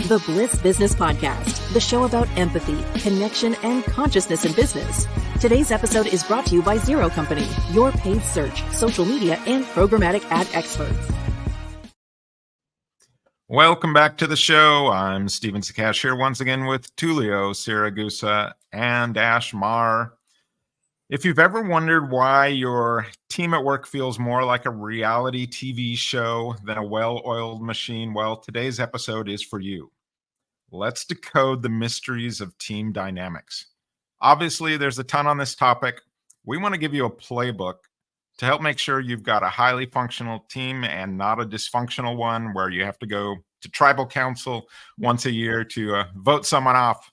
The Bliss Business Podcast, the show about empathy, connection, and consciousness in business. Today's episode is brought to you by Zero Company, your paid search, social media, and programmatic ad experts. Welcome back to the show. I'm Stephen Sakach here once again with Tullio, Siragusa, and Maher. If you've ever wondered why your team at work feels more like a reality TV show than a well-oiled machine, well, today's episode is for you. Let's decode the mysteries of team dynamics. Obviously, there's a ton on this topic. We want to give you a playbook to help make sure you've got a highly functional team and not a dysfunctional one where you have to go to tribal council once a year to vote someone off.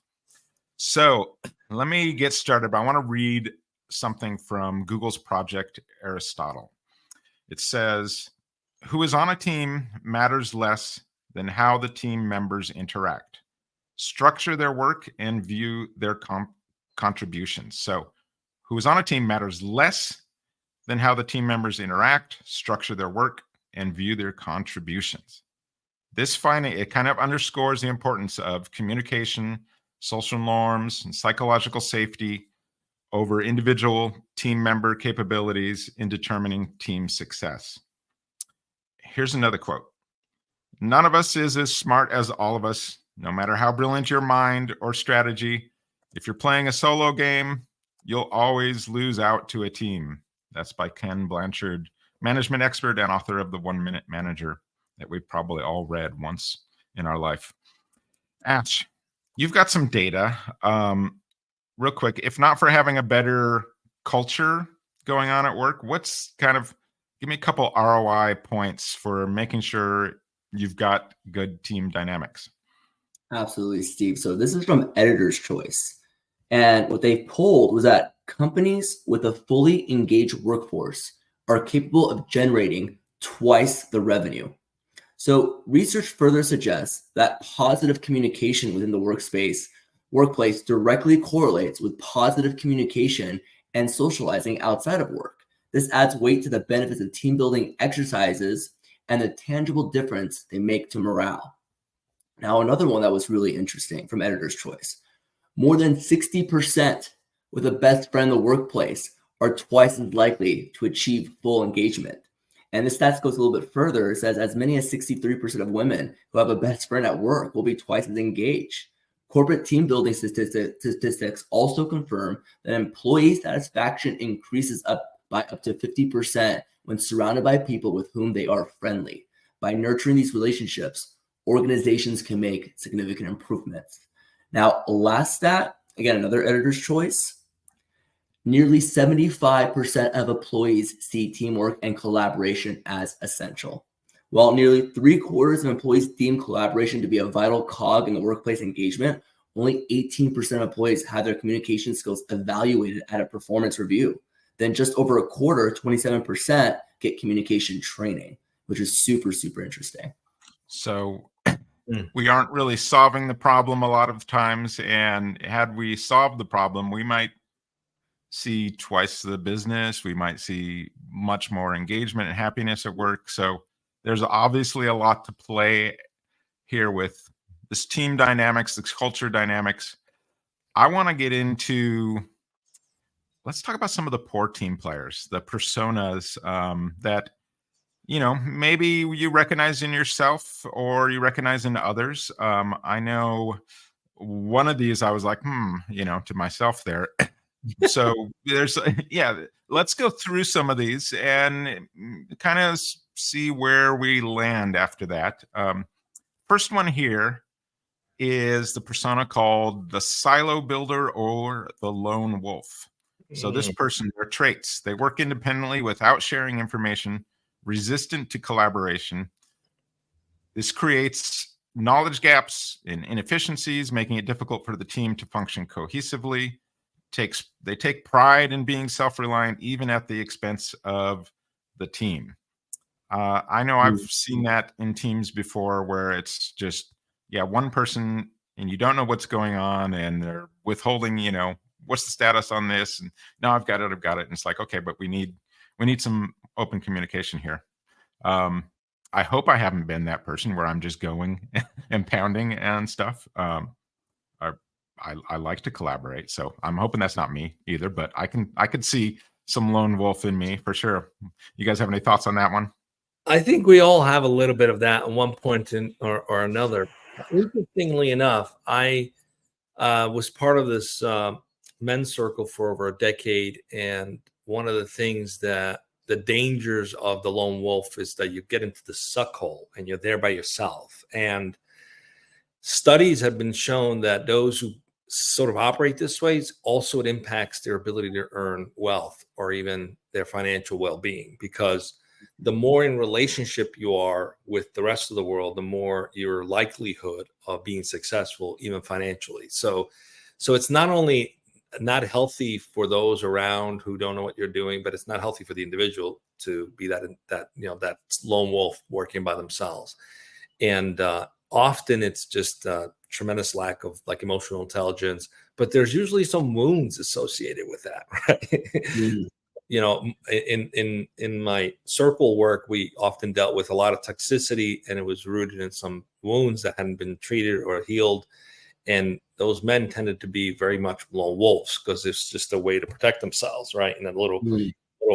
So let me get started. I want to read something from Google's Project Aristotle. It says, who is on a team matters less than how the team members interact, structure their work, and view their contributions. So who is on a team matters less than how the team members interact, structure their work, and view their contributions. This finding, it kind of underscores the importance of communication, social norms, and psychological safety over individual team member capabilities in determining team success. Here's another quote. None of us is as smart as all of us, no matter how brilliant your mind or strategy. If you're playing a solo game, you'll always lose out to a team. That's by Ken Blanchard, management expert and author of The 1 Minute Manager that we've probably all read once in our life. Ash, you've got some data. Real quick, if not for having a better culture going on at work, give me a couple ROI points for making sure you've got good team dynamics. Absolutely, Steve. So this is from Editor's Choice. And what they polled was that companies with a fully engaged workforce are capable of generating twice the revenue. So research further suggests that positive communication within the workplace directly correlates with positive communication and socializing outside of work. This adds weight to the benefits of team building exercises and the tangible difference they make to morale. Now, another one that was really interesting from Editor's Choice. More than 60% with a best friend in the workplace are twice as likely to achieve full engagement. And the stats goes a little bit further. It says as many as 63% of women who have a best friend at work will be twice as engaged. Corporate team building statistics also confirm that employee satisfaction increases by up to 50% when surrounded by people with whom they are friendly. By nurturing these relationships, organizations can make significant improvements. Now, last stat, again, another Editor's Choice. Nearly 75% of employees see teamwork and collaboration as essential. While nearly 3/4 of employees deem collaboration to be a vital cog in the workplace engagement, only 18% of employees have their communication skills evaluated at a performance review. Then just over a quarter, 27%, get communication training, which is super, super interesting. So we aren't really solving the problem a lot of times. And had we solved the problem, we might see twice the business. We might see much more engagement and happiness at work. So there's obviously a lot to play here with this team dynamics, this culture dynamics. I want to get into, let's talk about some of the poor team players, the personas that, maybe you recognize in yourself or you recognize in others. I know one of these I was like, to myself there. So let's go through some of these and kind of see where we land after that. First one here is the persona called the silo builder or the lone wolf. So this person, their traits, they work independently without sharing information, resistant to collaboration. This creates knowledge gaps and inefficiencies, making it difficult for the team to function cohesively. They take pride in being self-reliant, even at the expense of the team. I know I've seen that in teams before where it's just, one person and you don't know what's going on and they're withholding, what's the status on this? And no, I've got it. And it's like, okay, but we need some open communication here. I hope I haven't been that person where I'm just going and pounding and stuff. I like to collaborate, so I'm hoping that's not me either. But I could see some lone wolf in me for sure. You guys have any thoughts on that one? I think we all have a little bit of that at one point or another. Interestingly enough, I was part of this men's circle for over a decade, and one of the things that the dangers of the lone wolf is that you get into the suck hole and you're there by yourself. And studies have been shown that those who sort of operate this way, also it impacts their ability to earn wealth or even their financial well-being, because the more in relationship you are with the rest of the world, the more your likelihood of being successful, even financially. So it's not only not healthy for those around who don't know what you're doing, but it's not healthy for the individual to be that lone wolf working by themselves. And often it's just a tremendous lack of like emotional intelligence, but there's usually some wounds associated with that, right? Mm-hmm. In my circle work, we often dealt with a lot of toxicity, and it was rooted in some wounds that hadn't been treated or healed. And those men tended to be very much lone wolves because it's just a way to protect themselves, right? In a little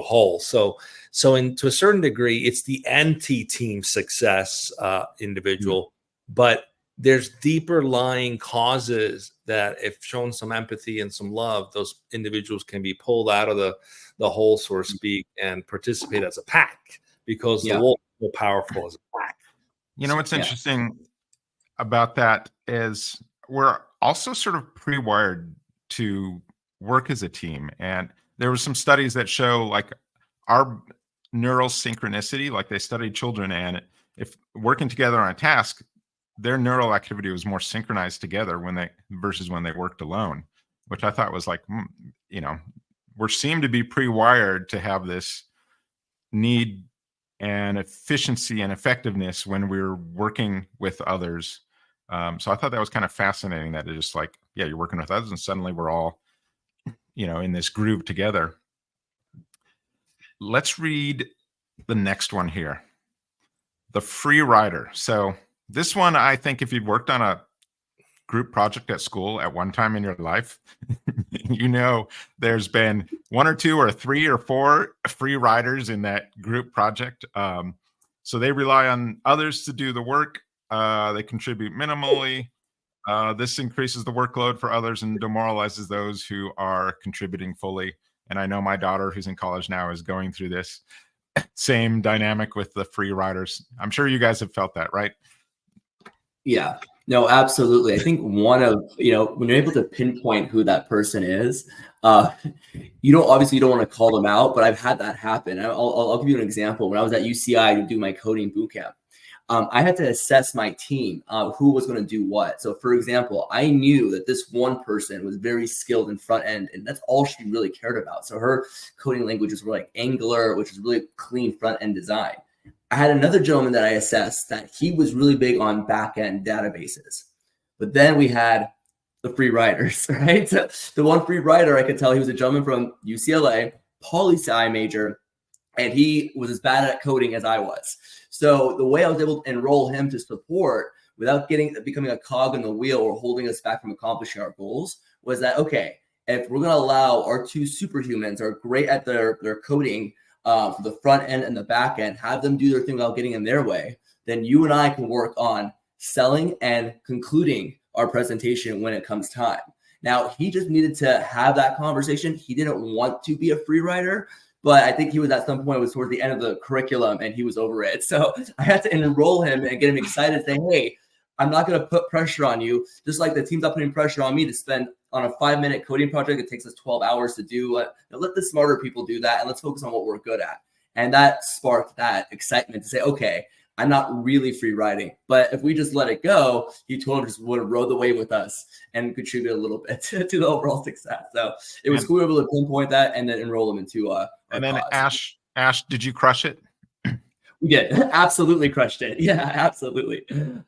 hole. So to a certain degree, it's the anti-team success individual, but there's deeper lying causes that if shown some empathy and some love, those individuals can be pulled out of the hole, so to speak, and participate as a pack, because the wolf is more powerful as a pack. What's interesting about that is we're also sort of pre-wired to work as a team. And there were some studies that show like our neural synchronicity, like they studied children, and if working together on a task, their neural activity was more synchronized together versus when they worked alone, which I thought was like, we seem to be pre-wired to have this need and efficiency and effectiveness when we're working with others. So I thought that was kind of fascinating that it's just like, you're working with others and suddenly we're all, in this groove together. Let's read the next one here. The free rider. So this one, I think if you've worked on a group project at school at one time in your life, there's been one or two or three or four free riders in that group project. So they rely on others to do the work. They contribute minimally. This increases the workload for others and demoralizes those who are contributing fully. And I know my daughter, who's in college now, is going through this same dynamic with the free riders. I'm sure you guys have felt that, right? Yeah, no, absolutely. I think one of, when you're able to pinpoint who that person is, you don't want to call them out, but I've had that happen. I'll give you an example. When I was at UCI to do my coding bootcamp, I had to assess my team, who was going to do what. So for example, I knew that this one person was very skilled in front end, and that's all she really cared about. So her coding languages were like Angular, which is really clean front end design. I had another gentleman that I assessed that he was really big on back-end databases. But then we had the free riders, right? So the one free rider, I could tell he was a gentleman from UCLA, poli-sci major, and he was as bad at coding as I was. So the way I was able to enroll him to support without becoming a cog in the wheel or holding us back from accomplishing our goals was that, okay, if we're going to allow our two superhumans are great at their coding, for the front end and the back end, have them do their thing without getting in their way, then you and I can work on selling and concluding our presentation when it comes time. Now, he just needed to have that conversation. He didn't want to be a free rider, but I think he was at some point, it was towards the end of the curriculum and he was over it. So I had to enroll him and get him excited, saying, hey, I'm not going to put pressure on you, just like the team's not putting pressure on me to spend on a 5-minute coding project. It takes us 12 hours to do. Let the smarter people do that, and let's focus on what we're good at. And that sparked that excitement to say, okay, I'm not really free riding, but if we just let it go, he totally just would have rode the wave with us and contribute a little bit to the overall success. So it was cool able to pinpoint that and then enroll him into and then cause. Ash, did you crush it? We did. Absolutely crushed it. Yeah, absolutely. And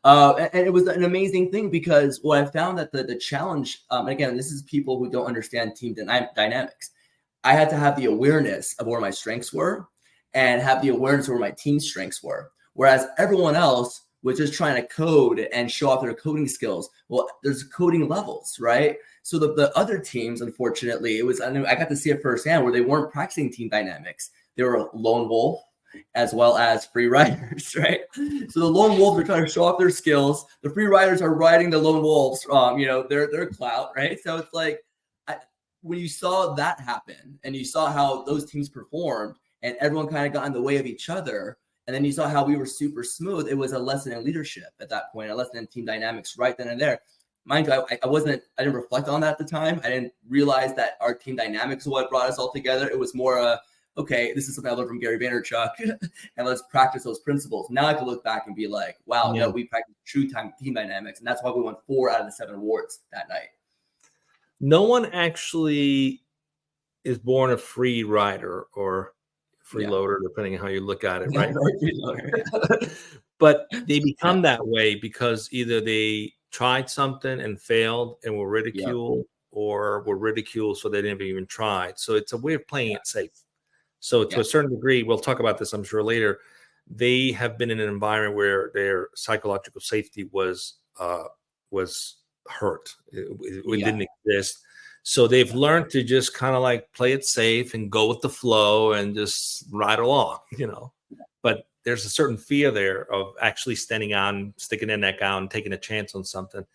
it was an amazing thing because what I found that the challenge, again, this is people who don't understand team dynamics. I had to have the awareness of where my strengths were and have the awareness of where my team's strengths were. Whereas everyone else was just trying to code and show off their coding skills. Well, there's coding levels, right? So the other teams, unfortunately, I got to see it firsthand where they weren't practicing team dynamics. They were lone wolf as well as free riders, right? So the lone wolves are trying to show off their skills. The free riders are riding the lone wolves, their clout, right? So it's like when you saw that happen and you saw how those teams performed and everyone kind of got in the way of each other, and then you saw how we were super smooth, it was a lesson in leadership at that point, a lesson in team dynamics right then and there. Mind you, I didn't reflect on that at the time. I didn't realize that our team dynamics is what brought us all together. It was more okay, this is something I learned from Gary Vaynerchuk, and let's practice those principles. Now I can look back and be like, wow, no, we practiced true team dynamics, and that's why we won 4 out of the 7 awards that night. No one actually is born a free rider or freeloader, depending on how you look at it, right? But they become that way because either they tried something and failed and were ridiculed, or were ridiculed so they didn't even try. So it's a way of playing it safe. So to a certain degree, we'll talk about this, I'm sure, later. They have been in an environment where their psychological safety was hurt. It didn't exist. So they've learned to just kind of like play it safe and go with the flow and just ride along, But there's a certain fear there of actually standing on, sticking their neck out and taking a chance on something.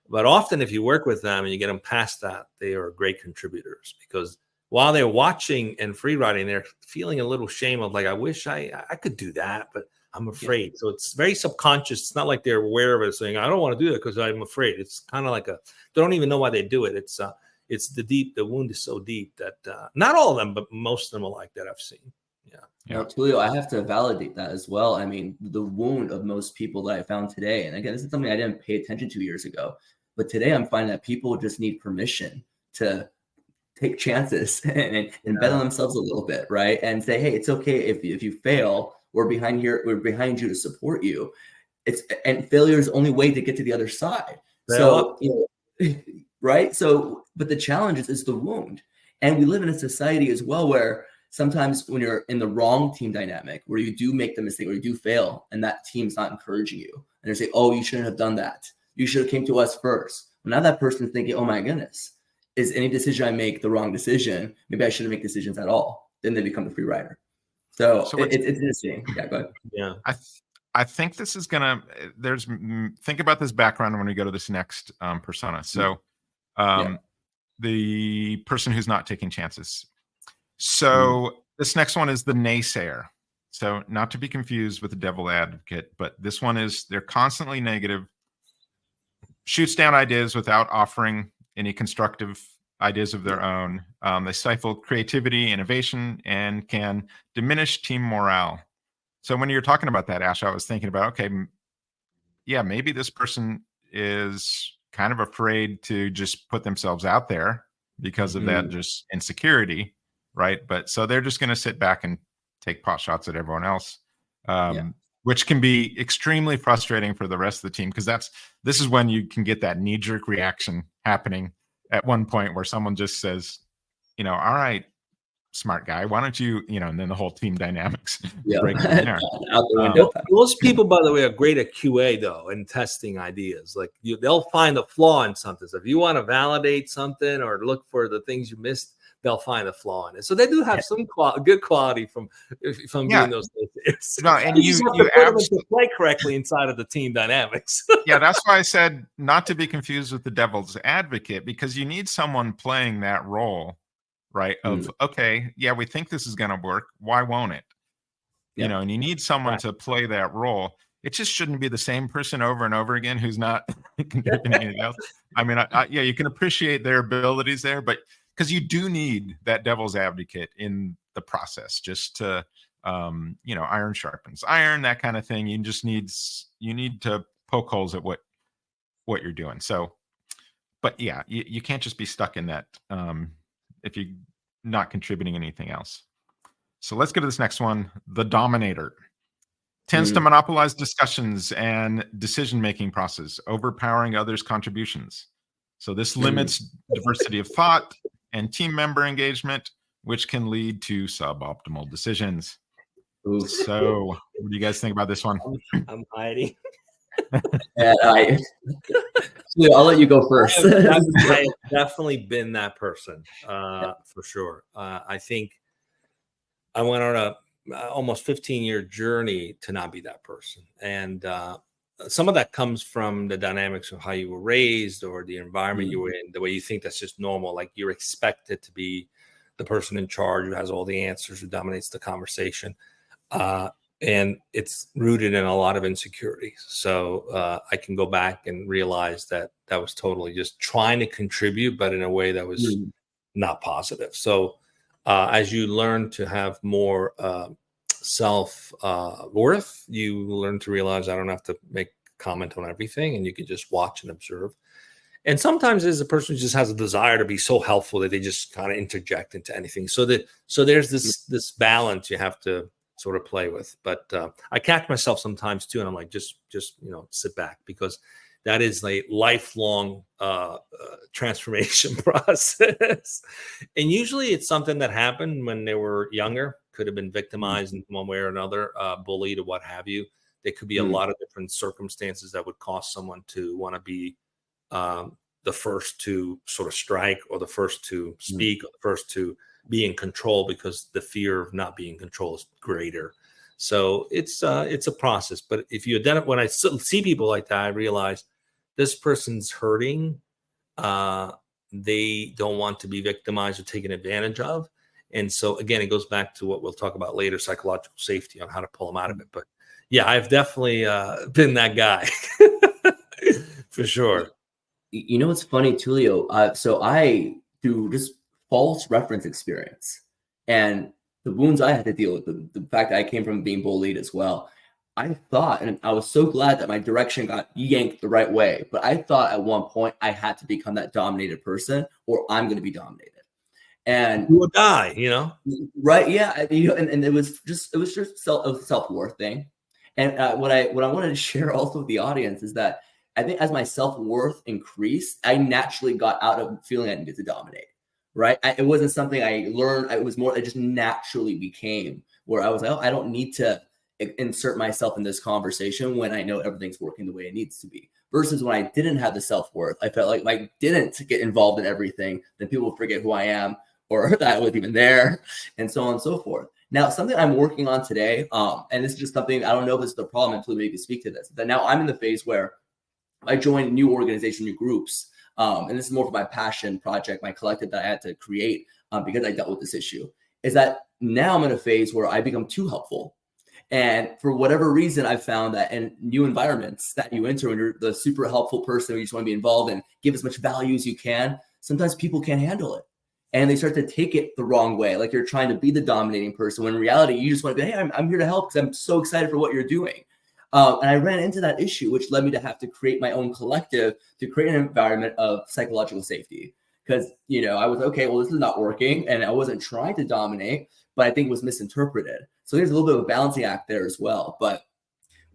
But often if you work with them and you get them past that, they are great contributors, because while they're watching and free riding, they're feeling a little shame of like, I wish I could do that, but I'm afraid. So it's very subconscious. It's not like they're aware of it, saying, I don't want to do that because I'm afraid. It's kind of like they don't even know why they do it. It's the wound is so deep that not all of them, but most of them are like that, I've seen. Yeah. Tullio, I have to validate that as well. I mean, the wound of most people that I found today, and again, this is something I didn't pay attention to years ago, but today I'm finding that people just need permission to take chances and bet on themselves a little bit, right? And say, hey, it's okay if you fail. We're behind you to support you. And failure is the only way to get to the other side. So, right? So, but the challenge is the wound. And we live in a society as well where sometimes when you're in the wrong team dynamic, where you do make the mistake or you do fail, and that team's not encouraging you, and they say, oh, you shouldn't have done that. You should have came to us first. Well, now that person's thinking, oh my goodness, is any decision I make the wrong decision? Maybe I shouldn't make decisions at all. Then they become the free rider. So it's interesting. Yeah, go ahead. Yeah. I think this is gonna. Think about this background when we go to this next persona. So, the person who's not taking chances. So this next one is the naysayer. So not to be confused with the devil advocate, but this one is they're constantly negative, shoots down ideas without offering any constructive ideas of their own. They stifle creativity, innovation, and can diminish team morale. So when you're talking about that, Ash, I was thinking about, okay, maybe this person is kind of afraid to just put themselves out there because of that just insecurity, right? But so they're just going to sit back and take pot shots at everyone else, which can be extremely frustrating for the rest of the team, because this is when you can get that knee-jerk reaction happening at one point where someone just says, all right, smart guy, why don't you, and then the whole team dynamics break from there. Most people, by the way, are great at QA though, and testing ideas. Like they'll find a flaw in something. So if you want to validate something or look for the things you missed, they'll find a flaw in it. So they do have some good quality from doing those things. No, and you have to put them into play correctly inside of the team dynamics. Yeah, that's why I said not to be confused with the devil's advocate, because you need someone playing that role, right? Of okay, we think this is going to work. Why won't it? And you need someone to play that role. It just shouldn't be the same person over and over again who's not contributing anything else. I mean, you can appreciate their abilities there, but because you do need that devil's advocate in the process, just to, iron sharpens iron, that kind of thing. You need to poke holes at what you're doing. So, but you can't just be stuck in that if you're not contributing anything else. So let's get to this next one. The dominator tends to monopolize discussions and decision-making process, overpowering others' contributions. So this limits diversity of thought and team member engagement, which can lead to suboptimal decisions. So what do you guys think about this one? I'm hiding. And I'll let you go first. I have definitely been that person, for sure. I think I went on a almost 15-year journey to not be that person. And some of that comes from the dynamics of how you were raised or the environment you were in, the way you think that's just normal. Like you're expected to be the person in charge who has all the answers, who dominates the conversation. And it's rooted in a lot of insecurities. So I can go back and realize that that was totally just trying to contribute, but in a way that was not positive. So as you learn to have more self worth, you learn to realize I don't have to make comment on everything, and you can just watch and observe. And sometimes there's a person who just has a desire to be so helpful that they just kind of interject into anything. So there's this balance you have to sort of play with. But I catch myself sometimes too, and I'm like, just sit back, because that is a lifelong transformation process. And usually it's something that happened when they were younger, could have been victimized in one way or another, bullied or what have you. There could be a lot of different circumstances that would cause someone to want to be the first to sort of strike, or the first to speak, or the first to be in control, because the fear of not being in control is greater. So it's a process. But if you identify, when I see people like that, I realize this person's hurting. They don't want to be victimized or taken advantage of. And so again, it goes back to what we'll talk about later, psychological safety, on how to pull them out of it. But yeah, I've definitely been that guy for sure. You know what's funny, Tullio? So I, through just false reference experience and the wounds I had to deal with, the fact that I came from being bullied as well, I thought, and I was so glad that my direction got yanked the right way, but I thought at one point I had to become that dominated person, or I'm going to be dominated. And you will die, right? Yeah, and it was just a self-worth thing. And what I wanted to share also with the audience is that I think as my self-worth increased, I naturally got out of feeling I needed to dominate, right? It wasn't something I learned. It was more, it just naturally became where I was like, oh, I don't need to insert myself in this conversation when I know everything's working the way it needs to be. Versus when I didn't have the self-worth, I felt like if I didn't get involved in everything, then people would forget who I am, or that I wasn't even there, and so on and so forth. Now, something I'm working on today, and this is just something, I don't know if this is the problem until maybe you can speak to this, but now I'm in the phase where I joined new organizations, new groups, and this is more for my passion project, my collective that I had to create because I dealt with this issue, is that now I'm in a phase where I become too helpful. And for whatever reason, I've found that in new environments that you enter, when you're the super helpful person who you just want to be involved and give as much value as you can, sometimes people can't handle it. And they start to take it the wrong way, like you're trying to be the dominating person, when in reality, you just want to be, hey, I'm here to help because I'm so excited for what you're doing. And I ran into that issue, which led me to have to create my own collective to create an environment of psychological safety. Because, I was, okay, well, this is not working. And I wasn't trying to dominate, but I think it was misinterpreted. So there's a little bit of a balancing act there as well. But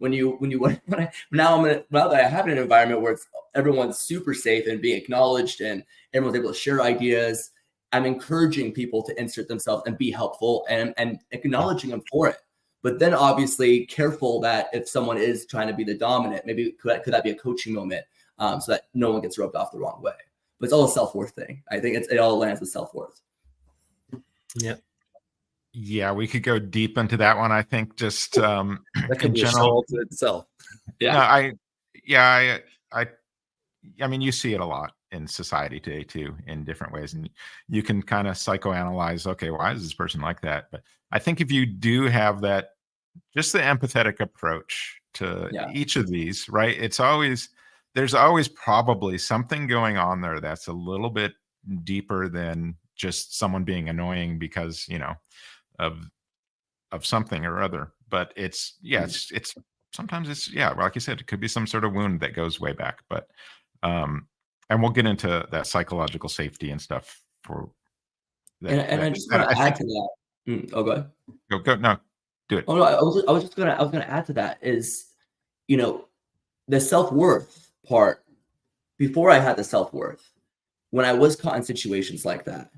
now that I have an environment where everyone's super safe and being acknowledged and everyone's able to share ideas, I'm encouraging people to insert themselves and be helpful and acknowledging them for it. But then obviously careful that if someone is trying to be the dominant, maybe could that be a coaching moment so that no one gets rubbed off the wrong way. But it's all a self-worth thing. I think it all lands with self-worth. Yeah. Yeah, we could go deep into that one. I think just that could in be general to itself. Yeah. I mean, you see it a lot in society today too, in different ways, and you can kind of psychoanalyze, okay, why is this person like that? But I think if you do have that, just the empathetic approach to each of these, right? There's always probably something going on there that's a little bit deeper than just someone being annoying because, of something or other. But it's sometimes it's, like you said, it could be some sort of wound that goes way back. But and we'll get into that psychological safety and stuff for that. And I just want to add to that. Go ahead. Go. No, do it. Oh no, I was gonna add to that is, the self-worth part. Before I had the self-worth, when I was caught in situations like that,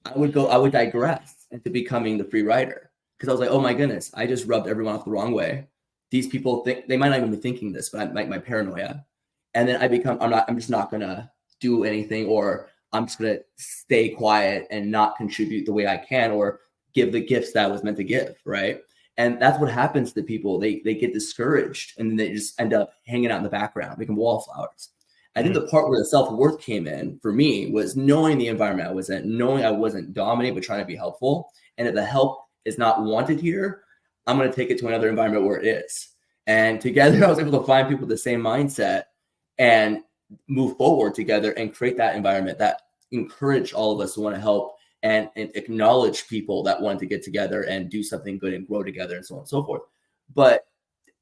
I would digress into becoming the free rider, because I was like, oh my goodness, I just rubbed everyone off the wrong way. these people think, they might not even be thinking this, but my paranoia. And then I'm just not going to do anything, or I'm just going to stay quiet and not contribute the way I can, or give the gifts that I was meant to give. Right. And that's what happens to people. They get discouraged, and then they just end up hanging out in the background, making wallflowers. I think the part where the self-worth came in for me was knowing the environment I was in, knowing I wasn't dominating, but trying to be helpful. And if the help is not wanted here, I'm going to take it to another environment where it is. And together, I was able to find people with the same mindset and move forward together and create that environment that encouraged all of us to want to help and acknowledge people that wanted to get together and do something good and grow together and so on and so forth. But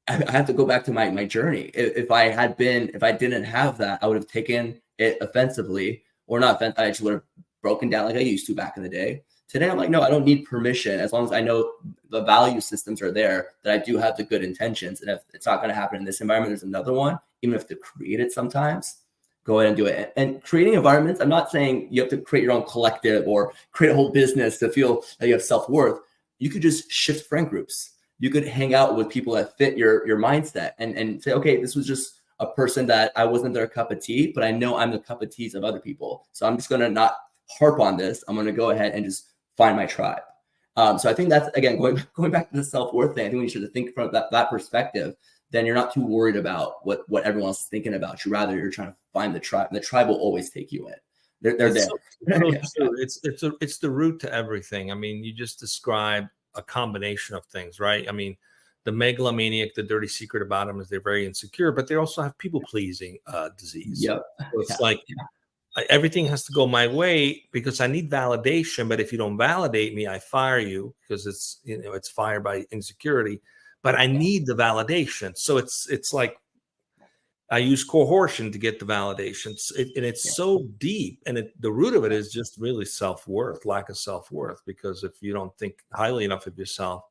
I have to go back to my journey. If I didn't have that, I would have taken it offensively, or not offensive. I just would have broken down like I used to back in the day. Today, I'm like, no, I don't need permission, as long as I know the value systems are there, that I do have the good intentions. And if it's not going to happen in this environment, there's another one, even if they're created sometimes, go ahead and do it. And creating environments, I'm not saying you have to create your own collective or create a whole business to feel that you have self-worth. You could just shift friend groups. You could hang out with people that fit your mindset and say, okay, this was just a person that I wasn't their cup of tea, but I know I'm the cup of teas of other people. So I'm just going to not harp on this. I'm going to go ahead and just find my tribe. So I think that's, again, going back to the self-worth thing, I think we should think from that perspective. Then you're not too worried about what everyone else is thinking about you. Rather, you're trying to find the tribe. The tribe will always take you in. They're there. It's the root to everything. I mean, you just described a combination of things, right? I mean, the megalomaniac, the dirty secret about them is they're very insecure, but they also have people-pleasing disease. Yep. So it's like everything has to go my way because I need validation. But if you don't validate me, I fire you, because it's fired by insecurity. But I need the validation. So it's like I use coercion to get the validation. And it's so deep. And the root of it is just really self-worth, lack of self-worth. Because if you don't think highly enough of yourself,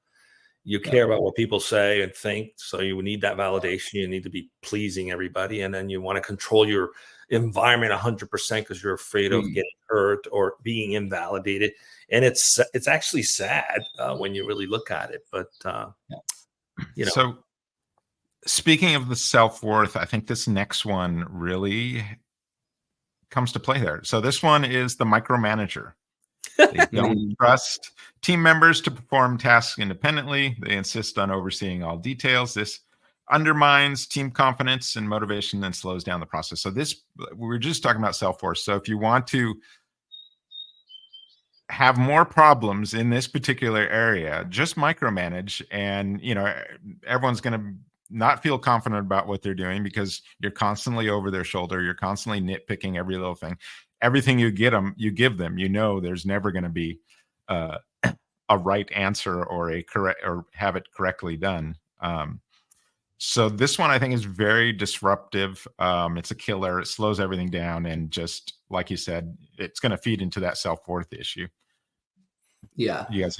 you care about what people say and think. So you need that validation. You need to be pleasing everybody. And then you want to control your environment 100% because you're afraid of getting hurt or being invalidated. And it's actually sad when you really look at it. But, So speaking of the self-worth, I think this next one really comes to play there. So this one is the micromanager. They don't trust team members to perform tasks independently. They insist on overseeing all details. This undermines team confidence and motivation and slows down the process. So we're just talking about self-worth. So if you want to have more problems in this particular area, just micromanage, and everyone's going to not feel confident about what they're doing because you're constantly over their shoulder. You're constantly nitpicking every little thing. Everything you give them, there's never going to be a right answer or a correct or have it correctly done. So this one I think is very disruptive. It's a killer. It slows everything down, and just like you said, it's going to feed into that self-worth issue. Yeah. You guys.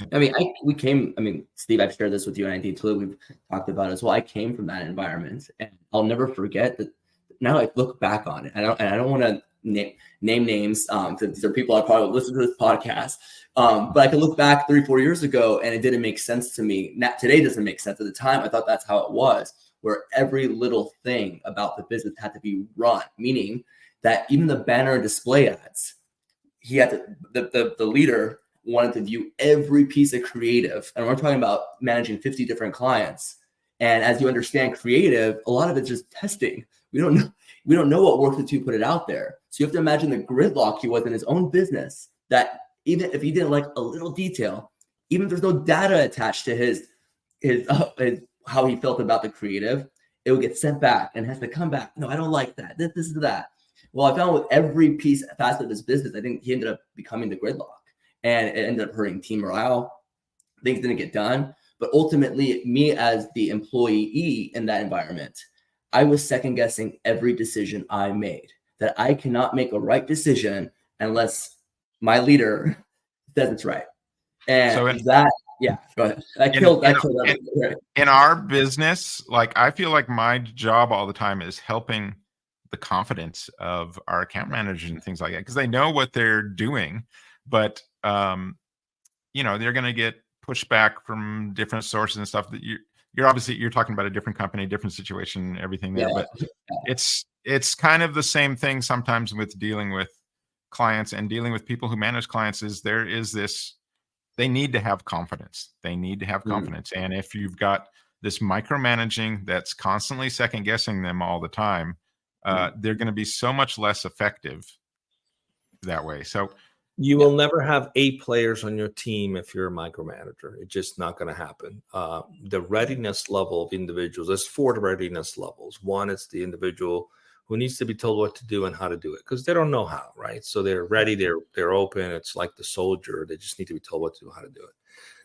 Steve, I've shared this with you, and I think Tullio, we've talked about it as well. I came from that environment, and I'll never forget that. Now I look back on it. I don't want to name names. These are people I probably listen to this podcast. But I can look back 3-4 years ago, and it didn't make sense to me. Today doesn't make sense. At the time, I thought that's how it was, where every little thing about the business had to be run, meaning that even the banner and display ads, he had to, the leader wanted to view every piece of creative. And we're talking about managing 50 different clients. And as you understand creative, a lot of it's just testing. We don't know what works until you put it out there. So you have to imagine the gridlock he was in his own business, that even if he didn't like a little detail, even if there's no data attached to his how he felt about the creative, it would get sent back and has to come back. No, I don't like that. This is that. Well, I found with every facet of his business, I think he ended up becoming the gridlock, and it ended up hurting team morale. Things didn't get done. But ultimately, me as the employee in that environment, I was second guessing every decision I made, that I cannot make a right decision unless my leader says it's right. And so go ahead. I killed that. In our business, like, I feel like my job all the time is helping the confidence of our account managers and things like that, because they know what they're doing, but they're going to get pushback from different sources and stuff that you're talking about a different company, different situation, everything there, but it's kind of the same thing sometimes with dealing with clients and dealing with people who manage clients. Is there is this, they need to have confidence. They need to have confidence. And if you've got this micromanaging that's constantly second guessing them all the time, they're going to be so much less effective that way. So you will never have 8 players on your team if you're a micromanager. It's just not going to happen. The readiness level of individuals, there's 4 readiness levels. One is the individual who needs to be told what to do and how to do it, because they don't know how, right? So they're ready, they're open. It's like the soldier. They just need to be told what to do, how to do it.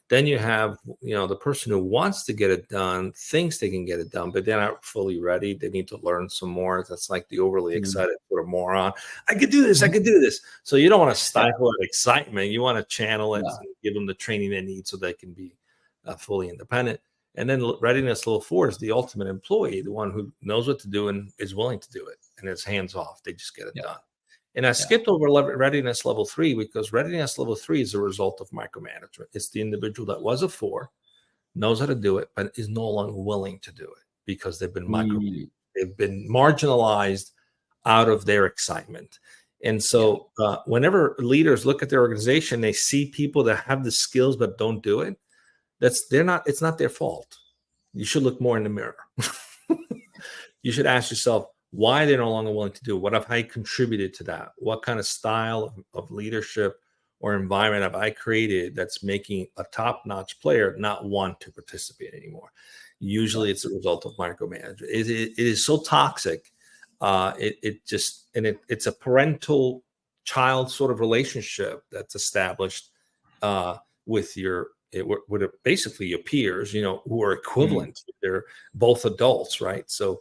Then you have, the person who wants to get it done, thinks they can get it done, but they're not fully ready. They need to learn some more. That's like the overly excited sort of moron. I could do this. I could do this. So you don't want to stifle that excitement. You want to channel it and give them the training they need so they can be fully independent. And then readiness level 4 is the ultimate employee, the one who knows what to do and is willing to do it, and it's hands off. They just get it done. And I skipped over readiness level 3 because readiness level 3 is a result of micromanagement. It's the individual that was a 4, knows how to do it, but is no longer willing to do it because they've been they've been marginalized out of their excitement. And so whenever leaders look at their organization, they see people that have the skills but don't do it. It's not their fault. You should look more in the mirror. You should ask yourself why they're no longer willing to do it. What have I contributed to that? What kind of style of leadership or environment have I created that's making a top-notch player not want to participate anymore? Usually it's a result of micromanagement. It is so toxic. It's a parental child sort of relationship that's established with basically your peers, who are equivalent. They're both adults, right? So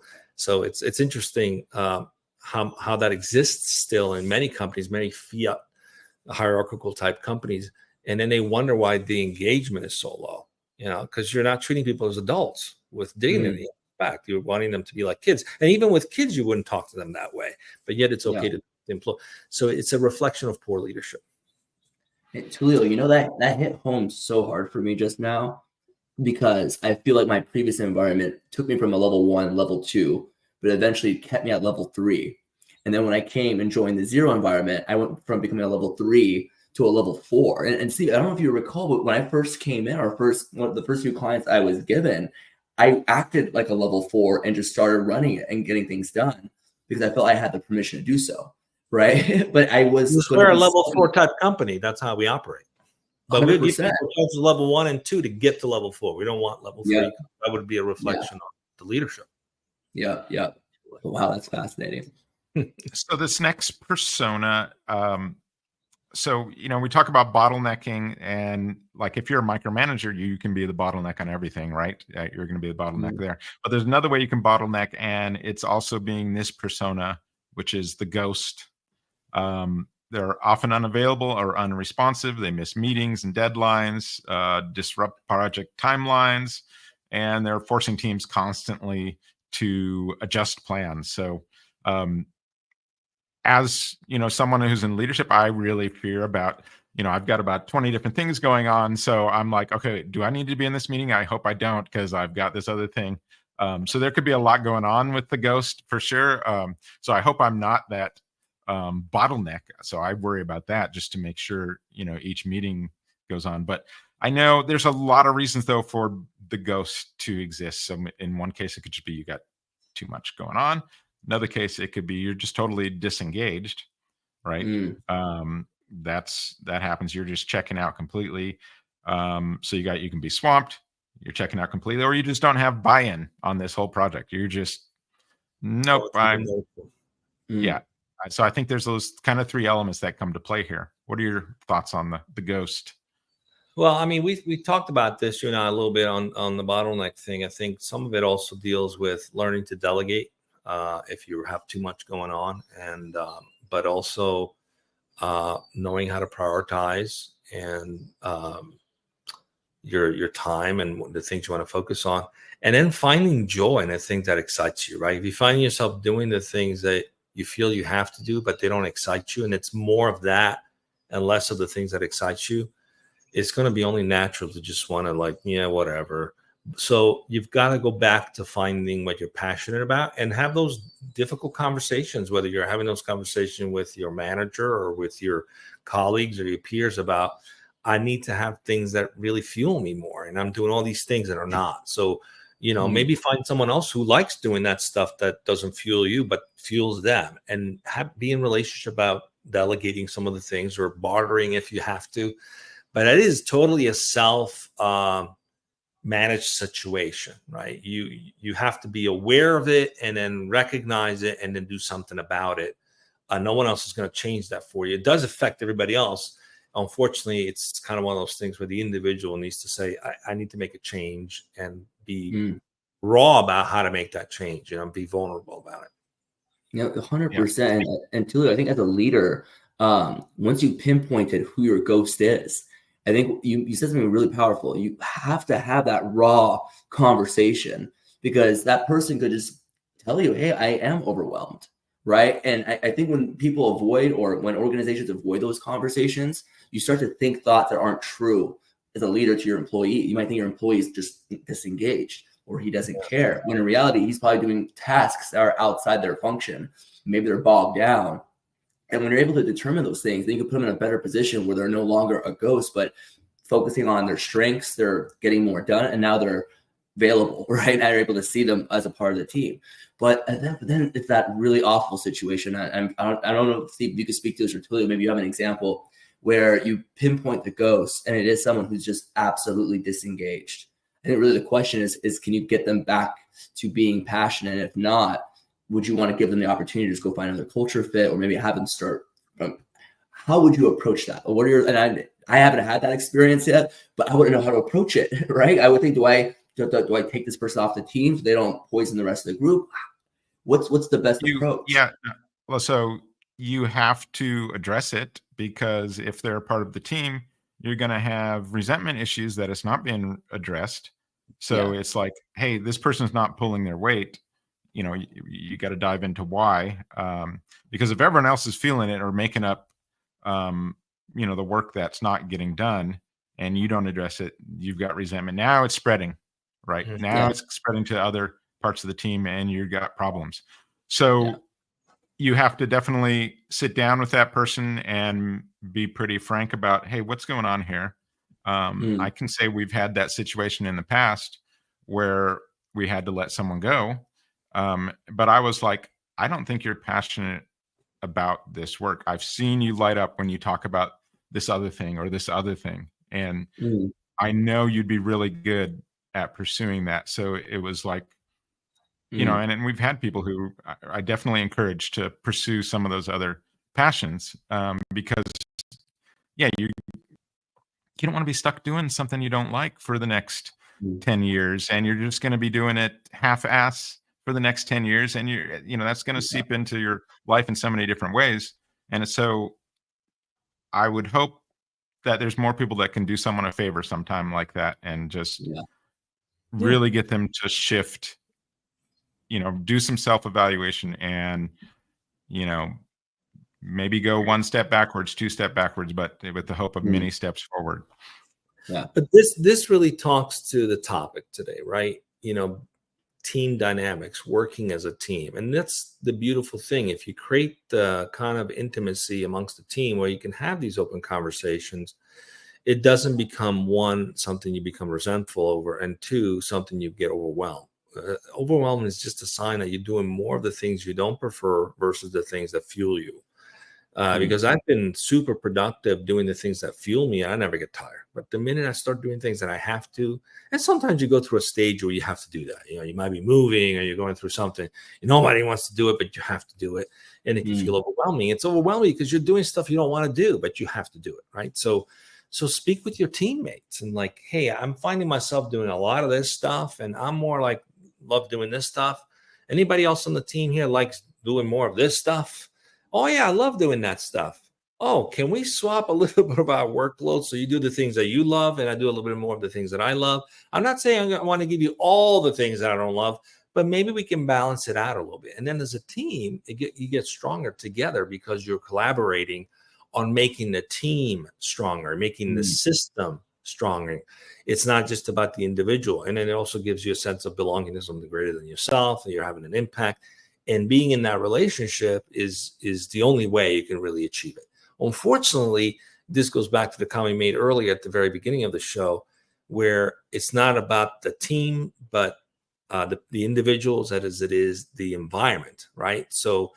it's interesting how that exists still in many companies, many fiat hierarchical type companies, and then they wonder why the engagement is so low. Because you're not treating people as adults with dignity. In fact, you're wanting them to be like kids, and even with kids, you wouldn't talk to them that way. But yet, it's okay to employ. So it's a reflection of poor leadership. Hey, Tullio, that hit home so hard for me just now, because I feel like my previous environment took me from a level 1, level 2, but eventually kept me at level 3. And then when I came and joined the 0 environment, I went from becoming a level 3 to a level 4. And Steve, I don't know if you recall, but when I first came in, one of the first few clients I was given, I acted like a level 4 and just started running it and getting things done because I felt I had the permission to do so. Right. But we're a level 4 type company. That's how we operate. But we give people level 1 and 2 to get to level 4. We don't want level 3. That would be a reflection on the leadership. Yeah. Wow, that's fascinating. So this next persona, we talk about bottlenecking, and like if you're a micromanager, you can be the bottleneck on everything, right? You're going to be the bottleneck there. But there's another way you can bottleneck, and it's also being this persona, which is the ghost. They're often unavailable or unresponsive. They miss meetings and deadlines, disrupt project timelines, and they're forcing teams constantly to adjust plans. So as someone who's in leadership, I really fear about, I've got about 20 different things going on. So I'm like, okay, do I need to be in this meeting? I hope I don't, because I've got this other thing. So there could be a lot going on with the ghost for sure. So I hope I'm not that bottleneck. So I worry about that just to make sure, each meeting goes on. But I know there's a lot of reasons though for the ghost to exist. So in one case, it could just be you got too much going on. Another case, it could be you're just totally disengaged, right? That happens. You're just checking out completely. So you can be swamped. You're checking out completely, or you just don't have buy-in on this whole project. You're just nope. Yeah. So I think there's those kind of 3 elements that come to play here. What are your thoughts on the ghost? Well, I mean, we talked about this, a little bit on the bottleneck thing. I think some of it also deals with learning to delegate if you have too much going on, and but also knowing how to prioritize and your time and the things you want to focus on, and then finding joy in the things that excites you, right? If you find yourself doing the things that you feel you have to do, but they don't excite you, and it's more of that and less of the things that excite you, it's going to be only natural to just want to whatever. So you've got to go back to finding what you're passionate about and have those difficult conversations, whether you're having those conversations with your manager or with your colleagues or your peers about, I need to have things that really fuel me more. And I'm doing all these things that are not. So, maybe find someone else who likes doing that stuff that doesn't fuel you, but fuels them, and be in relationship about delegating some of the things or bartering if you have to. But it is totally a managed situation, right? You have to be aware of it and then recognize it and then do something about it. No one else is going to change that for you. It does affect everybody else. Unfortunately, it's kind of one of those things where the individual needs to say, I need to make a change and be raw about how to make that change, be vulnerable about it. 100%. And Tullio, I think as a leader, once you pinpointed who your ghost is, I think you said something really powerful. You have to have that raw conversation, because that person could just tell you, hey, I am overwhelmed, right? And I think when people avoid, or when organizations avoid those conversations, you start to think thoughts that aren't true as a leader to your employee. You might think your employee is just disengaged, or he doesn't care, when in reality, he's probably doing tasks that are outside their function. Maybe they're bogged down. And when you're able to determine those things, then you can put them in a better position where they're no longer a ghost, but focusing on their strengths, they're getting more done, and now they're available, right? Now you're able to see them as a part of the team. But then it's that really awful situation. I don't know, Steve, if you could speak to this, or Tullio, maybe you have an example where you pinpoint the ghost and it is someone who's just absolutely disengaged. I think really the question is can you get them back to being passionate? And if not, would you want to give them the opportunity to just go find another culture fit, or maybe have them start from, how would you approach that? Or what are your, and I haven't had that experience yet, but I wouldn't know how to approach it, right? I would think, do I take this person off the team so they don't poison the rest of the group? What's the best approach? Yeah. Well, so you have to address it, because if they're a part of the team, you're going to have resentment issues that it's not being addressed. So it's like, hey, this person's not pulling their weight. You got to dive into why, because if everyone else is feeling it or making up, the work that's not getting done, and you don't address it, you've got resentment. Now it's spreading, right? Now it's spreading to other parts of the team, and you've got problems. So you have to definitely sit down with that person and be pretty frank about, hey, what's going on here? I can say we've had that situation in the past where we had to let someone go. But I was like, I don't think you're passionate about this work. I've seen you light up when you talk about this other thing or this other thing. And I know you'd be really good at pursuing that. So it was like, and we've had people who I definitely encourage to pursue some of those other passions, because you don't want to be stuck doing something you don't like for the next 10 years, and you're just going to be doing it half-ass for the next 10 years. And that's going to seep into your life in so many different ways. And so I would hope that there's more people that can do someone a favor sometime like that, and just really get them to shift, do some self-evaluation, and, maybe go one step backwards, two step backwards, but with the hope of many steps forward. Yeah. But this really talks to the topic today, right? Team dynamics, working as a team. And that's the beautiful thing. If you create the kind of intimacy amongst the team where you can have these open conversations, it doesn't become, one, something you become resentful over, and two, something you get overwhelmed. Overwhelm is just a sign that you're doing more of the things you don't prefer versus the things that fuel you. Because I've been super productive doing the things that fuel me, and I never get tired. But the minute I start doing things that I have to, and sometimes you go through a stage where you have to do that. You might be moving, or you're going through something. Nobody wants to do it, but you have to do it. And it can feel overwhelming. It's overwhelming because you're doing stuff you don't want to do, but you have to do it, right? So speak with your teammates and like, hey, I'm finding myself doing a lot of this stuff, and I'm more like, love doing this stuff. Anybody else on the team here likes doing more of this stuff? Oh, yeah, I love doing that stuff. Oh, can we swap a little bit of our workload so you do the things that you love and I do a little bit more of the things that I love? I'm not saying I want to give you all the things that I don't love, but maybe we can balance it out a little bit. And then as a team, you get stronger together because you're collaborating on making the team stronger, making the system stronger. It's not just about the individual. And then it also gives you a sense of belonging to something greater than yourself, and you're having an impact. And being in that relationship is the only way you can really achieve it. Unfortunately, this goes back to the comment we made earlier at the very beginning of the show, where it's not about the team, but the individuals, as it is the environment, right? So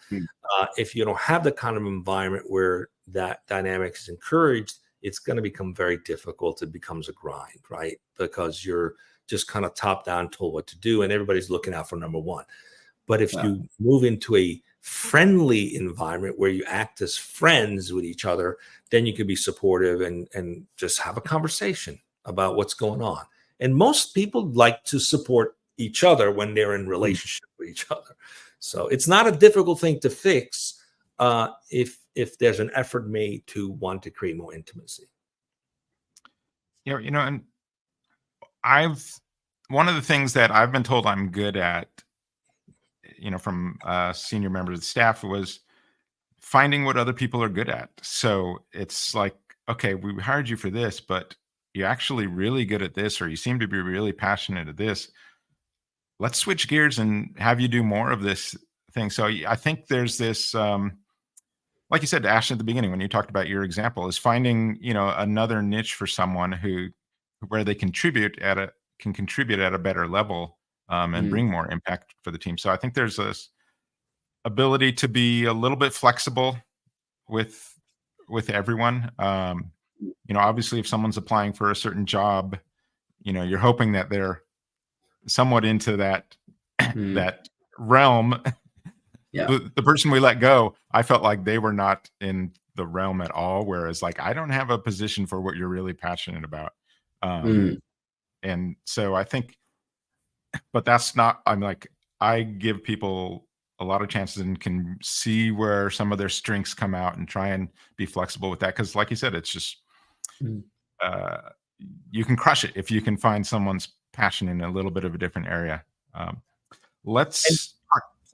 if you don't have the kind of environment where that dynamic is encouraged, it's going to become very difficult. It becomes a grind, right? Because you're just kind of top down told what to do, and everybody's looking out for number one. But if you move into a friendly environment where you act as friends with each other, then you can be supportive and just have a conversation about what's going on. And most people like to support each other when they're in relationship with each other. So it's not a difficult thing to fix if there's an effort made to want to create more intimacy. Yeah, and one of the things that I've been told I'm good at, from senior members of the staff, was finding what other people are good at. So it's like, okay, we hired you for this, but you're actually really good at this, or you seem to be really passionate at this. Let's switch gears and have you do more of this thing. So I think there's this, like you said, Ash, at the beginning, when you talked about your example, is finding, another niche for someone where they can contribute at a better level, and bring more impact for the team. So I think there's this ability to be a little bit flexible with everyone. Obviously, if someone's applying for a certain job, you're hoping that they're somewhat into that that realm. Yeah. The person we let go, I felt like they were not in the realm at all. Whereas, like, I don't have a position for what you're really passionate about. And so I think, but that's not, I give people a lot of chances and can see where some of their strengths come out and try and be flexible with that. Cause like you said, it's just, you can crush it if you can find someone's passion in a little bit of a different area.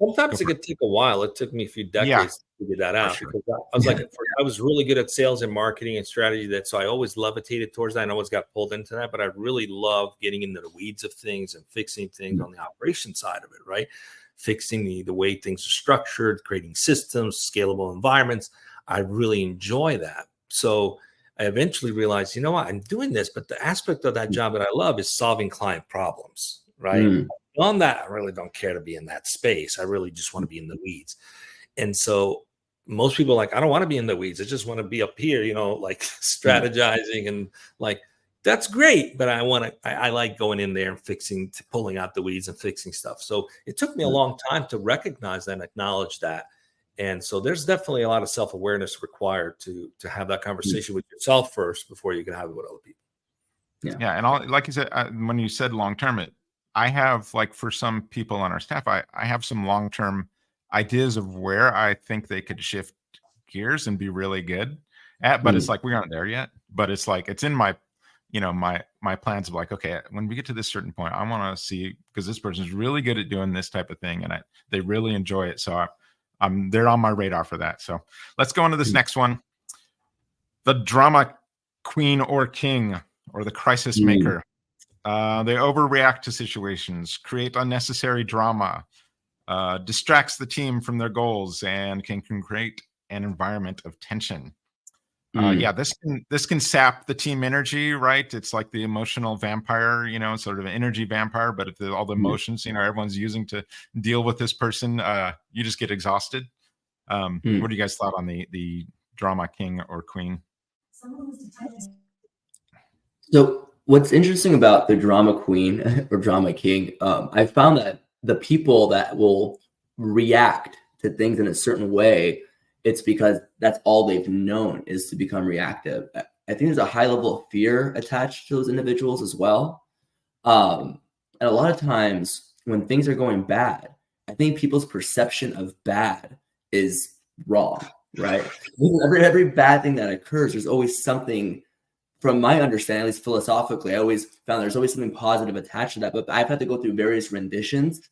Sometimes it could take a while. It took me a few decades to figure that out. Sure. Because I was really good at sales and marketing and strategy. So I always levitated towards that. I always got pulled into that, but I really love getting into the weeds of things and fixing things on the operation side of it, right? Fixing the way things are structured, creating systems, scalable environments. I really enjoy that. So I eventually realized, you know what, I'm doing this, but the aspect of that job that I love is solving client problems, right? Beyond that, I really don't care to be in that space. I really just want to be in the weeds. And so most people are like, I don't want to be in the weeds. I just want to be up here, strategizing and that's great. But I like going in there and pulling out the weeds and fixing stuff. So it took me a long time to recognize that and acknowledge that. And so there's definitely a lot of self-awareness required to have that conversation with yourself first before you can have it with other people. Yeah. And like you said, when you said long-term, I have, for some people on our staff, I have some long-term ideas of where I think they could shift gears and be really good at, but it's like, we aren't there yet, but it's like, it's in my, my plans of okay, when we get to this certain point, I want to see, because this person's really good at doing this type of thing and they really enjoy it. So they're on my radar for that. So let's go into this next one. The drama queen or king, or the crisis maker. They overreact to situations, create unnecessary drama, distracts the team from their goals, and can create an environment of tension. This can sap the team energy, right? It's like the emotional vampire, sort of an energy vampire. But if all the emotions, everyone's using to deal with this person, you just get exhausted. What do you guys thought on the drama king or queen? So what's interesting about the drama queen or drama king, I found that the people that will react to things in a certain way, it's because that's all they've known is to become reactive. I think there's a high level of fear attached to those individuals as well. And a lot of times when things are going bad, I think people's perception of bad is wrong, right? Every bad thing that occurs, there's always something. From my understanding, at least philosophically, I always found there's always something positive attached to that. But I've had to go through various renditions. It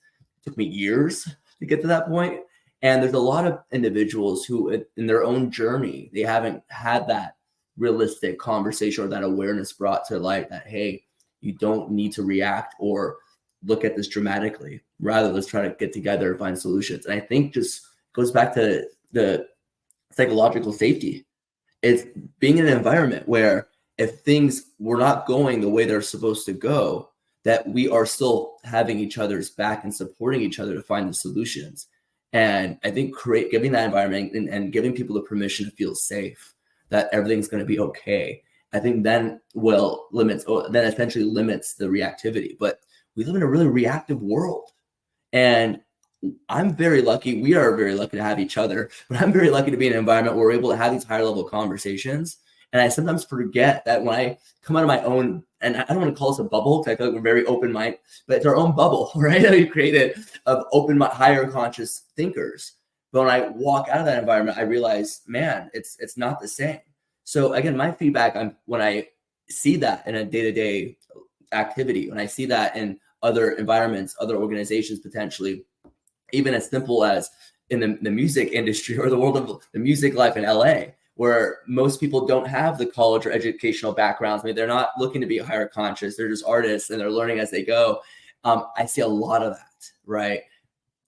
took me years to get to that point. And there's a lot of individuals who, in their own journey, they haven't had that realistic conversation or that awareness brought to light that, hey, you don't need to react or look at this dramatically. Rather, let's try to get together and find solutions. And I think just goes back to the psychological safety. It's being in an environment where if things were not going the way they're supposed to go, that we are still having each other's back and supporting each other to find the solutions. And I think giving that environment and giving people the permission to feel safe, that everything's going to be okay, I think then essentially limits the reactivity. But we live in a really reactive world. And I'm very lucky. We are very lucky to have each other, but I'm very lucky to be in an environment where we're able to have these higher level conversations. And I sometimes forget that when I come out of my own, and I don't want to call this a bubble because I feel like we're very open minded, but it's our own bubble, right? That we created of higher conscious thinkers. But when I walk out of that environment, I realize, man, it's not the same. So again, my feedback when I see that in a day-to-day activity, when I see that in other environments, other organizations, potentially, even as simple as in the music industry or the world of the music life in LA, where most people don't have the college or educational backgrounds. I mean, they're not looking to be higher conscious. They're just artists and they're learning as they go. I see a lot of that, right?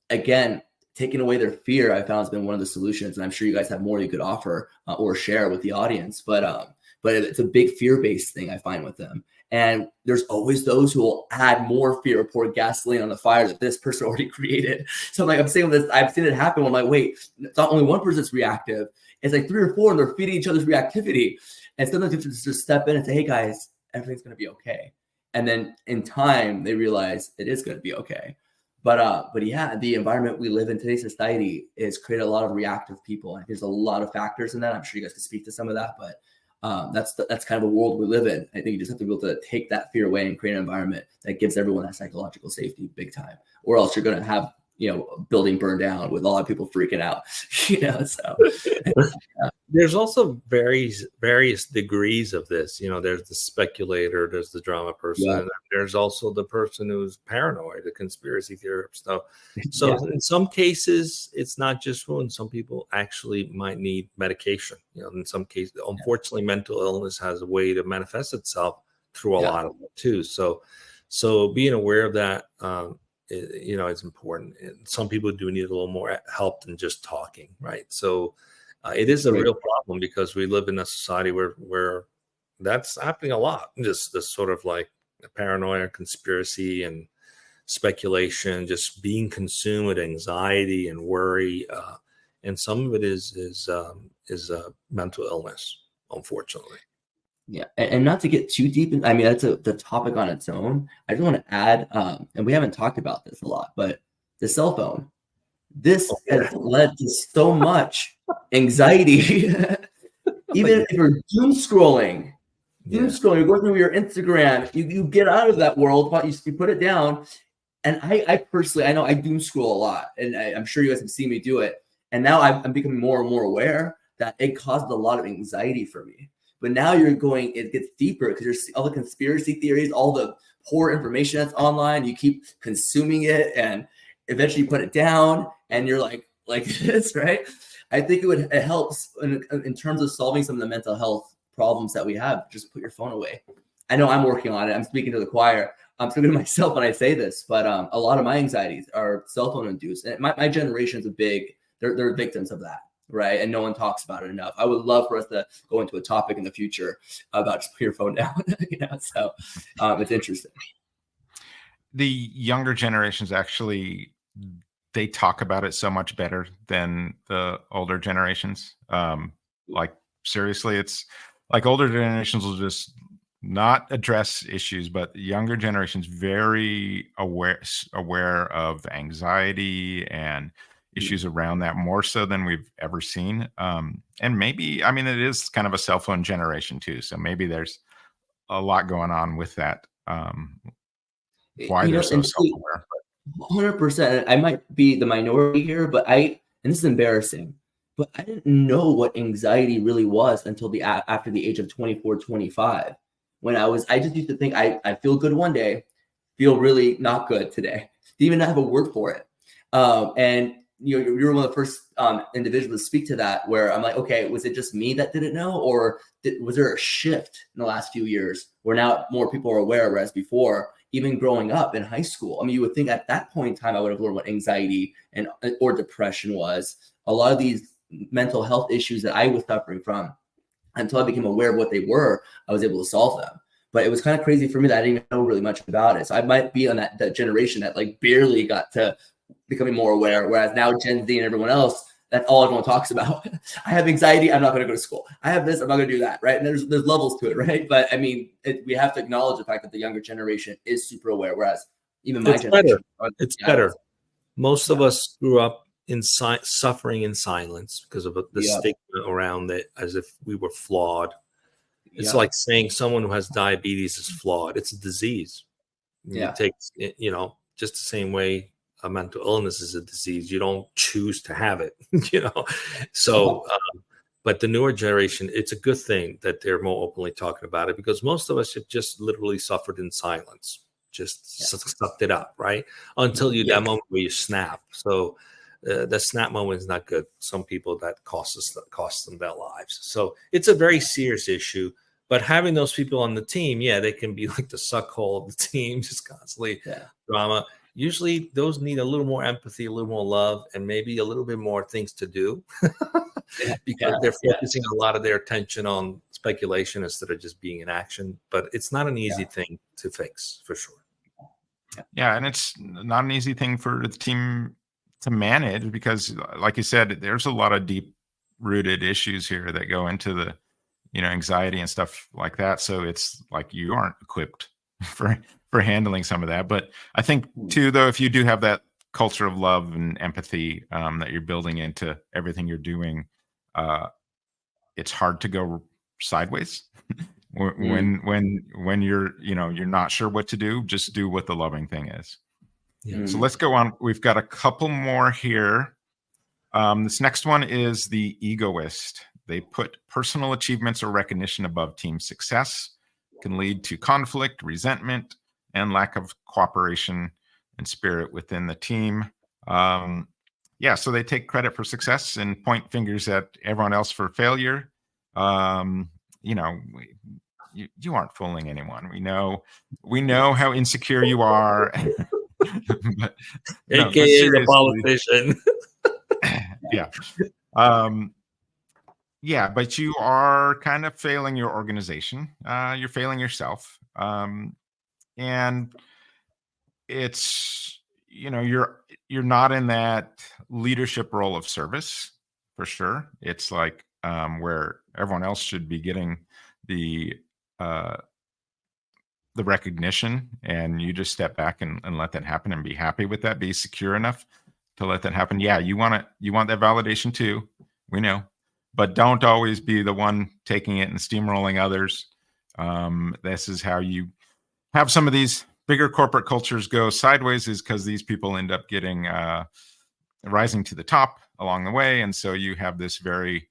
Again, taking away their fear, I found has been one of the solutions. And I'm sure you guys have more you could offer or share with the audience. But it's a big fear-based thing I find with them. And there's always those who will add more fear or pour gasoline on the fire that this person already created. So I'm saying this, I've seen it happen. I'm like, wait, it's not only one person that's reactive. It's like 3 or 4 and they're feeding each other's reactivity. And sometimes you have to just step in and say, hey guys, everything's going to be okay. And then in time, they realize it is going to be okay. But yeah, the environment we live in today's society is created a lot of reactive people. And there's a lot of factors in that. I'm sure you guys can speak to some of that, but that's kind of a world we live in. I think you just have to be able to take that fear away and create an environment that gives everyone that psychological safety big time, or else you're going to have, a building burned down with a lot of people freaking out, so. There's also various degrees of this. There's the speculator, there's the drama person, and there's also the person who's paranoid, the conspiracy theorist. So in some cases, it's not just wounds. Some people actually might need medication. In some cases, unfortunately, mental illness has a way to manifest itself through a lot of it too. So being aware of that, it's important. And some people do need a little more help than just talking, right? So it is a real problem because we live in a society where that's happening a lot. Just this sort of like paranoia, conspiracy, and speculation, just being consumed with anxiety and worry, and some of it is mental illness, unfortunately. Yeah, and not to get too deep in, that's the topic on its own. I just want to add, and we haven't talked about this a lot, but the cell phone. This has led to so much anxiety. Even if you're doom scrolling, you're going through your Instagram, you get out of that world, you put it down. And I personally, I know I doom scroll a lot, and I'm sure you guys have seen me do it. And now I'm becoming more and more aware that it caused a lot of anxiety for me. But now it gets deeper because there's all the conspiracy theories, all the poor information that's online. You keep consuming it, and eventually you put it down, and you're like this, right? I think it helps in terms of solving some of the mental health problems that we have. Just put your phone away. I know I'm working on it. I'm speaking to the choir. I'm speaking to myself when I say this, but a lot of my anxieties are cell phone induced. And my generation's they're victims of that. Right. And no one talks about it enough. I would love for us to go into a topic in the future about just put your phone down. So it's interesting. The younger generations actually, they talk about it so much better than the older generations. Like seriously, it's like older generations will just not address issues, but younger generations very aware of anxiety and issues around that more so than we've ever seen. And maybe, it is kind of a cell phone generation too. So maybe there's a lot going on with that. Why they're so self-aware. 100%. I might be the minority here, and this is embarrassing, but I didn't know what anxiety really was until after the age of 24, 25. When I just used to think I feel good one day, feel really not good today. Didn't even have a word for it. And you're one of the first individuals to speak to that, where I'm like, okay, was it just me that didn't know, or was there a shift in the last few years where now more people are aware, whereas before, even growing up in high school, I mean, you would think at that point in time I would have learned what anxiety or depression was. A lot of these mental health issues that I was suffering from, until I became aware of what they were, I was able to solve them. But it was kind of crazy for me that I didn't even know really much about it. So I might be on that generation that like barely got to becoming more aware, whereas now Gen Z and everyone else, that's all everyone talks about. I have anxiety, I'm not going to go to school. I have this, I'm not going to do that, right? And there's levels to it, right? But I mean, we have to acknowledge the fact that the younger generation is super aware, whereas even my generation. It's better. Most of us grew up in suffering in silence because of the stigma around it, as if we were flawed. It's like saying someone who has diabetes is flawed. It's a disease. It takes, just the same way a mental illness is a disease. You don't choose to have it, So, but the newer generation, it's a good thing that they're more openly talking about it, because most of us have just literally suffered in silence, just sucked it up, right? Until that moment where you snap. So the snap moment is not good. Some people, that costs them their lives. So it's a very serious issue. But having those people on the team, they can be like the suckhole of the team, just constantly drama. Usually those need a little more empathy, a little more love, and maybe a little bit more things to do because they're focusing a lot of their attention on speculation instead of just being in action. But it's not an easy thing to fix, for sure. Yeah, and it's not an easy thing for the team to manage because, like you said, there's a lot of deep-rooted issues here that go into the anxiety and stuff like that. So it's like you aren't equipped for handling some of that. But I think too, though, if you do have that culture of love and empathy that you're building into everything you're doing, it's hard to go sideways when you're not sure what to do. Just do what the loving thing is. So let's go on. We've got a couple more here. This next one is the egoist. They put personal achievements or recognition above team success. Can lead to conflict, resentment, and lack of cooperation and spirit within the team. So they take credit for success and point fingers at everyone else for failure. You aren't fooling anyone. We know how insecure you are. But, AKA the politician. But you are kind of failing your organization. You're failing yourself. And it's, you're not in that leadership role of service for sure. It's like where everyone else should be getting the recognition, and you just step back and let that happen and be happy with that, be secure enough to let that happen. Yeah, you want that validation too. We know. But don't always be the one taking it and steamrolling others. This is how you have some of these bigger corporate cultures go sideways, is because these people end up getting rising to the top along the way. And so you have this very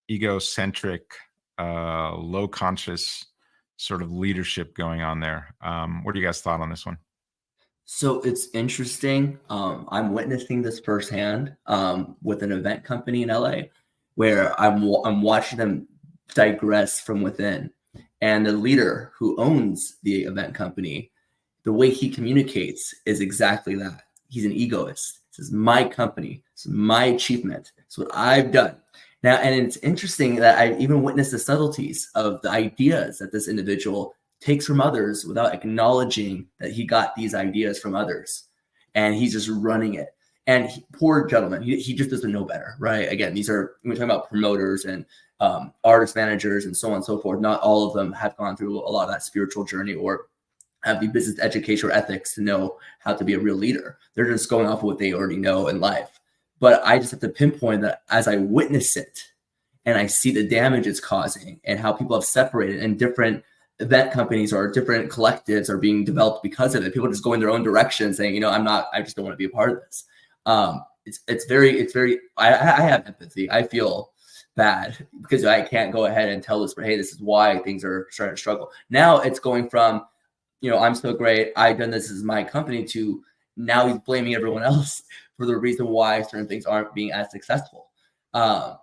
egocentric, low conscious sort of leadership going on there. What do you guys thought on this one? So it's interesting. I'm witnessing this firsthand with an event company in LA, where I'm watching them digress from within. And the leader who owns the event company, the way he communicates is exactly that. He's an egoist. This is my company. This is my achievement. It's what I've done. Now, and it's interesting that I even witnessed the subtleties of the ideas that this individual takes from others without acknowledging that he got these ideas from others, and he's just running it. And poor gentleman, he just doesn't know better, right? Again, we're talking about promoters and artist managers and so on and so forth. Not all of them have gone through a lot of that spiritual journey or have the business education or ethics to know how to be a real leader. They're just going off of what they already know in life. But I just have to pinpoint that as I witness it and I see the damage it's causing and how people have separated, and different event companies or different collectives are being developed because of it. People just go in their own direction saying, I just don't want to be a part of this. It's very, I have empathy. I feel bad because I can't go ahead and tell this, but hey, this is why things are starting to struggle. Now it's going from, I'm so great, I've done this as my company, to now he's blaming everyone else for the reason why certain things aren't being as successful.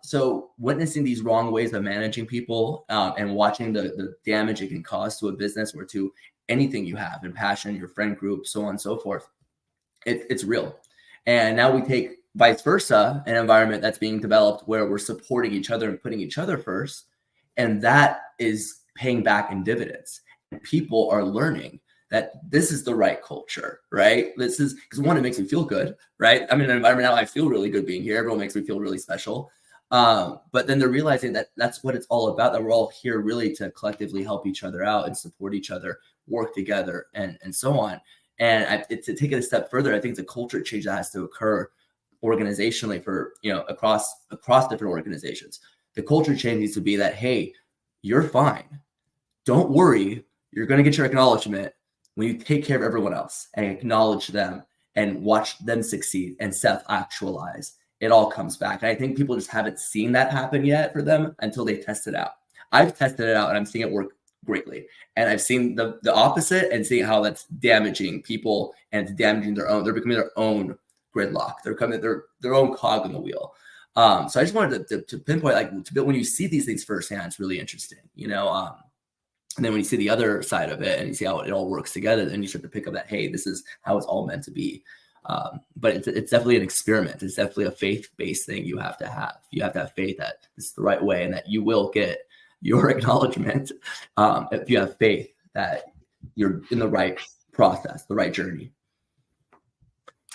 So witnessing these wrong ways of managing people and watching the damage it can cause to a business or to anything you have in passion, your friend group, so on and so forth, it's real. And now we take vice versa, an environment that's being developed where we're supporting each other and putting each other first. And that is paying back in dividends. And people are learning that this is the right culture, right? This is because one, it makes me feel good, right? I'm in an environment now I feel really good being here. Everyone makes me feel really special. But then they're realizing that that's what it's all about, that we're all here really to collectively help each other out and support each other, work together, and so on. And to take it a step further, I think it's a culture change that has to occur organizationally for, across different organizations. The culture change needs to be that, hey, you're fine. Don't worry. You're going to get your acknowledgement when you take care of everyone else and acknowledge them and watch them succeed and self-actualize. It all comes back. And I think people just haven't seen that happen yet for them until they test it out. I've tested it out and I'm seeing it work greatly. And I've seen the opposite and seeing how that's damaging people and it's damaging their own. They're becoming their own gridlock. They're becoming their own cog in the wheel. So I just wanted to pinpoint, like, when you see these things firsthand, it's really interesting, and then when you see the other side of it and you see how it all works together, then you start to pick up that, hey, this is how it's all meant to be. But it's definitely an experiment. It's definitely a faith-based thing you have to have. You have to have faith that this is the right way and that you will get your acknowledgement if you have faith that you're in the right process, the right journey.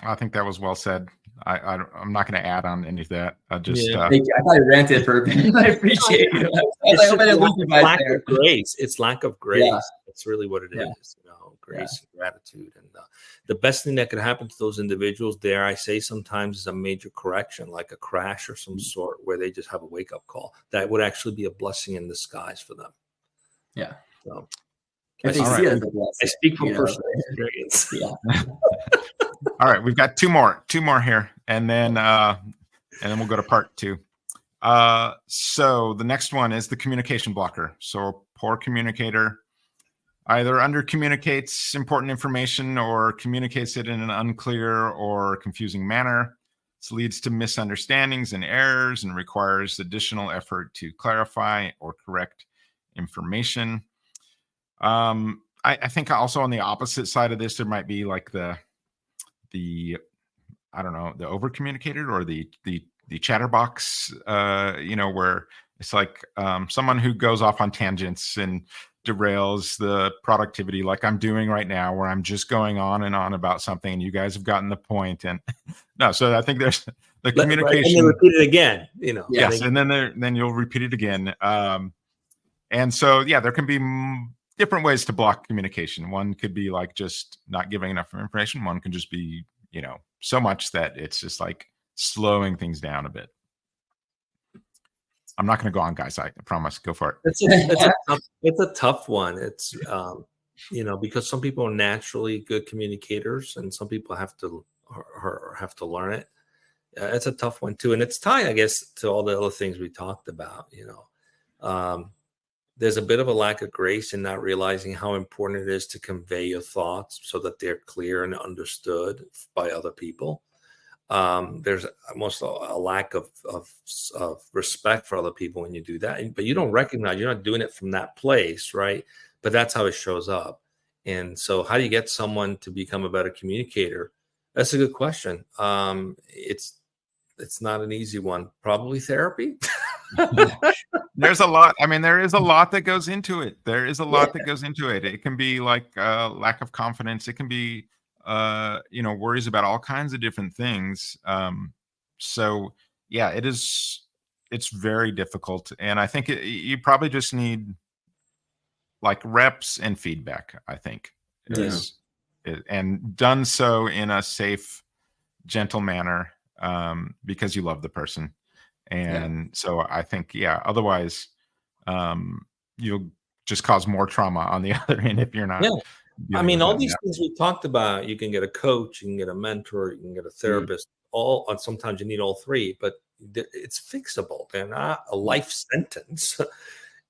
I think that was well said. I'm not going to add on any of that. Thank you. I thought I ranted for a bit. I appreciate it. Lack of grace. It's lack of grace. Yeah. That's really what it is. Grace and gratitude. And the best thing that could happen to those individuals, dare I say, sometimes is a major correction, like a crash or some sort, where they just have a wake-up call. That would actually be a blessing in disguise for them. Yeah. So I speak from personal experience. Yeah. All right, we've got two more here, and then we'll go to part 2. So the next one is the communication blocker. So a poor communicator either under communicates important information or communicates it in an unclear or confusing manner. This leads to misunderstandings and errors and requires additional effort to clarify or correct information. I think also on the opposite side of this, there might be like the I don't know, the over communicated or the chatterbox, where it's like someone who goes off on tangents and derails the productivity, like I'm doing right now, where I'm just going on and on about something and you guys have gotten the point. And no, so I think there's the communication. And then repeat it again, Yes, and then you'll repeat it again. And so, there can be different ways to block communication. One could be like just not giving enough information. One can just be, so much that it's just like slowing things down a bit. I'm not going to go on, guys. I promise. Go for it. It's a tough one. It's, because some people are naturally good communicators and some people have to learn it. It's a tough one too. And it's tied, I guess, to all the other things we talked about, there's a bit of a lack of grace in not realizing how important it is to convey your thoughts so that they're clear and understood by other people. There's almost a lack of respect for other people when you do that, but you don't recognize you're not doing it from that place, right? But that's how it shows up. And so how do you get someone to become a better communicator? That's a good question. It's not an easy one. Probably therapy. There's a lot. I mean, there is a lot that goes into it. That goes into it. It can be like lack of confidence. It can be, worries about all kinds of different things. It's very difficult. And I think you probably just need like reps and feedback, I think. And done so in a safe, gentle manner, because you love the person. And so I think, otherwise, you'll just cause more trauma on the other end if you're not. Yeah. I mean, all these things we talked about, you can get a coach, you can get a mentor, you can get a therapist, and sometimes you need all three, but it's fixable. They're not a life sentence.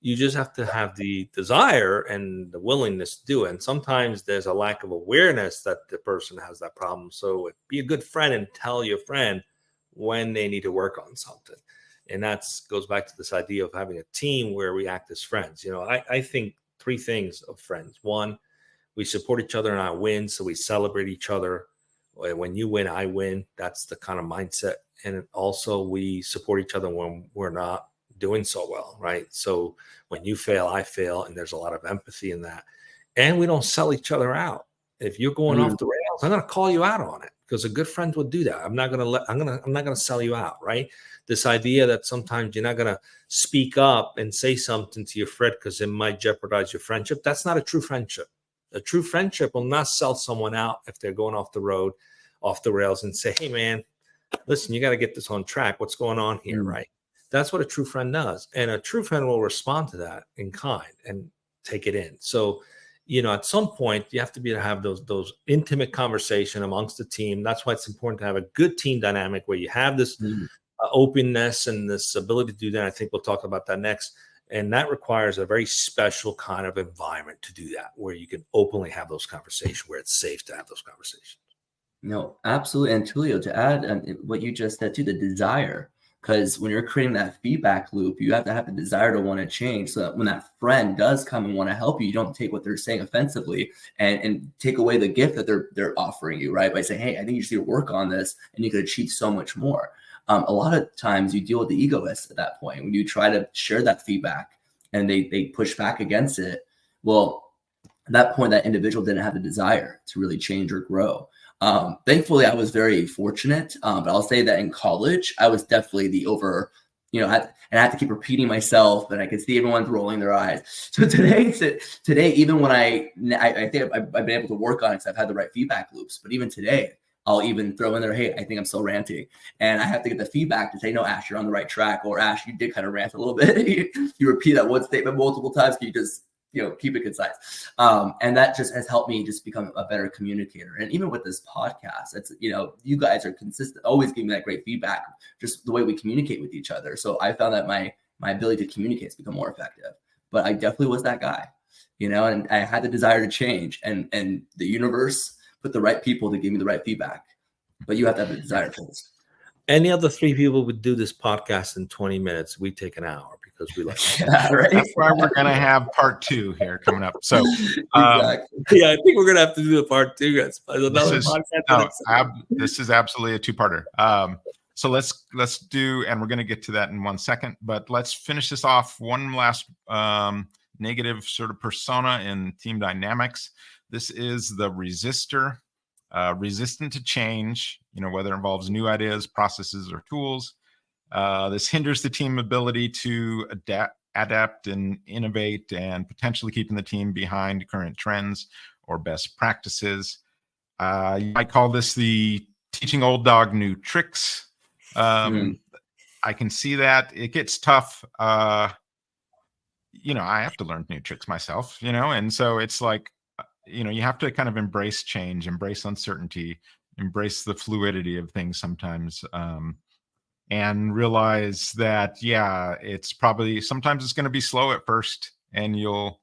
You just have to have the desire and the willingness to do it. And sometimes there's a lack of awareness that the person has that problem. So be a good friend and tell your friend when they need to work on something. And that goes back to this idea of having a team where we act as friends. You know, I think 3 things of friends. 1, we support each other in our wins, so we celebrate each other. When you win, I win. That's the kind of mindset. And also we support each other when we're not doing so well, right? So when you fail, I fail, and there's a lot of empathy in that. And we don't sell each other out. If you're going off the rails, I'm going to call you out on it, because a good friend would do that. I'm not going to sell you out, right? This idea that sometimes you're not going to speak up and say something to your friend because it might jeopardize your friendship. That's not a true friendship. A true friendship will not sell someone out if they're going off the road, off the rails, and say, hey man, listen, you got to get this on track. What's going on here, right? That's what a true friend does. And a true friend will respond to that in kind and take it in. So, you know, at some point you have to be able to have those intimate conversation amongst the team. That's why it's important to have a good team dynamic where you have this openness and this ability to do that. I think we'll talk about that next. And that requires a very special kind of environment to do that, where you can openly have those conversations, where it's safe to have those conversations. No, absolutely. And Tullio, to add what you just said to the desire, because when you're creating that feedback loop, you have to have the desire to want to change, so that when that friend does come and want to help you, you don't take what they're saying offensively and take away the gift that they're offering you, right? By saying, hey, I think you should work on this and you could achieve so much more. A lot of times you deal with the egoists at that point when you try to share that feedback and they push back against it. Well, at that point, that individual didn't have the desire to really change or grow. Thankfully, I was very fortunate, but I'll say that in college, I was definitely the and I had to keep repeating myself, and I could see everyone's rolling their eyes. So today, even when I think I've been able to work on it because I've had the right feedback loops, but even today, I'll even throw in there, hey, I think I'm still ranting. And I have to get the feedback to say, no, Ash, you're on the right track. Or Ash, you did kind of rant a little bit. you repeat that one statement multiple times. Can you just keep it concise? And that just has helped me just become a better communicator. And even with this podcast, it's, you guys are consistent, always giving me that great feedback, just the way we communicate with each other. So I found that my ability to communicate has become more effective. But I definitely was that guy, and I had the desire to change, and the universe put the right people to give me the right feedback. But you have to have the desire for this. Any other 3 people would do this podcast in 20 minutes. We take an hour because we like it. Yeah, right? That's why we're going to have part 2 here coming up. So, exactly. Yeah, I think we're going to have to do the part 2. Guys. This is absolutely a 2-parter. So let's do, and we're going to get to that in 1 second, but let's finish this off. One last negative sort of persona in team dynamics. This is the resistor, resistant to change, whether it involves new ideas, processes, or tools. This hinders the team ability to adapt and innovate, and potentially keeping the team behind current trends or best practices. You might call this the teaching old dog new tricks. I can see that it gets tough. I have to learn new tricks myself, and so it's like, you have to kind of embrace change, embrace uncertainty, embrace the fluidity of things sometimes, and realize that, it's probably, sometimes it's going to be slow at first, and you'll,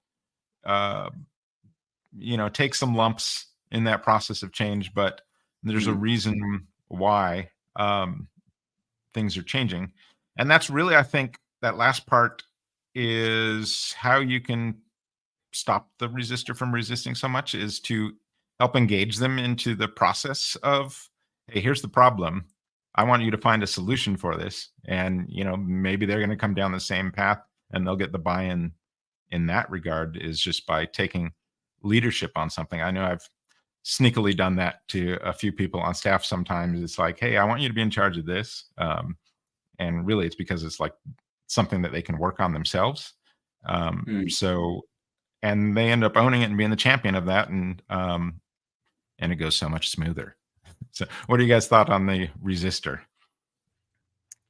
take some lumps in that process of change, but there's a reason why things are changing. And that's really, I think, that last part is how you can stop the resistor from resisting so much, is to help engage them into the process of, hey, here's the problem. I want you to find a solution for this. And, maybe they're going to come down the same path, and they'll get the buy-in in that regard, is just by taking leadership on something. I know I've sneakily done that to a few people on staff sometimes. It's like, hey, I want you to be in charge of this. And really it's because it's like something that they can work on themselves. And they end up owning it and being the champion of that. And it goes so much smoother. So what do you guys thought on the resistor?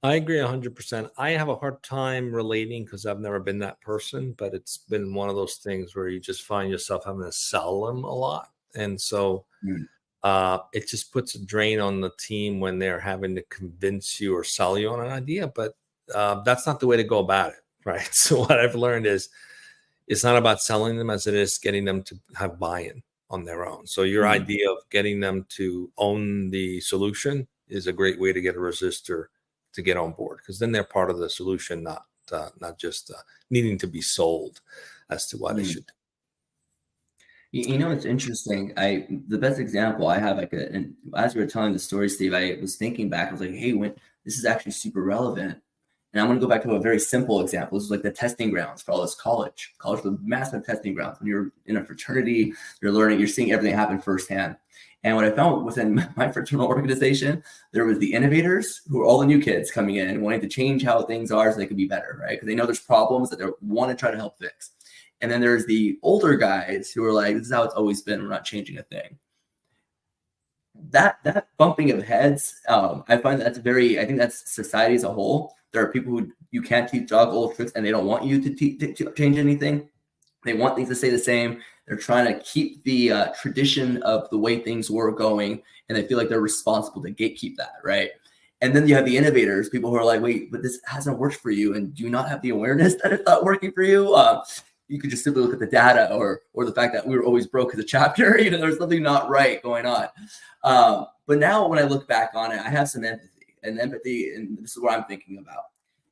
I agree 100%. I have a hard time relating because I've never been that person, but it's been one of those things where you just find yourself having to sell them a lot. And so it just puts a drain on the team when they're having to convince you or sell you on an idea, but that's not the way to go about it. right? So what I've learned is it's not about selling them as it is getting them to have buy-in on their own. So your idea of getting them to own the solution is a great way to get a resistor to get on board, because then they're part of the solution, not just needing to be sold as to why they should. You know, it's interesting. The best example I have, and as we were telling the story, Steve, I was thinking back. I was like, hey, when this is actually super relevant. And I'm going to go back to a very simple example. This is like the testing grounds for all this college. College was massive testing grounds. When you're in a fraternity, you're learning, you're seeing everything happen firsthand. And what I found within my fraternal organization, there was the innovators, who are all the new kids coming in wanting to change how things are so they can be better, right? Because they know there's problems that they want to try to help fix. And then there's the older guys who are like, this is how it's always been. We're not changing a thing. That bumping of heads, I find I think that's society as a whole. There are people who you can't teach dog old tricks, and they don't want you to change anything. They want things to stay the same. They're trying to keep the tradition of the way things were going, and they feel like they're responsible to gatekeep that, right? And then you have the innovators, people who are like, wait, but this hasn't worked for you, and do you not have the awareness that it's not working for you? You could just simply look at the data or the fact that we were always broke as a chapter. You know, there's something not right going on. But now when I look back on it, I have some empathy. And this is what I'm thinking about.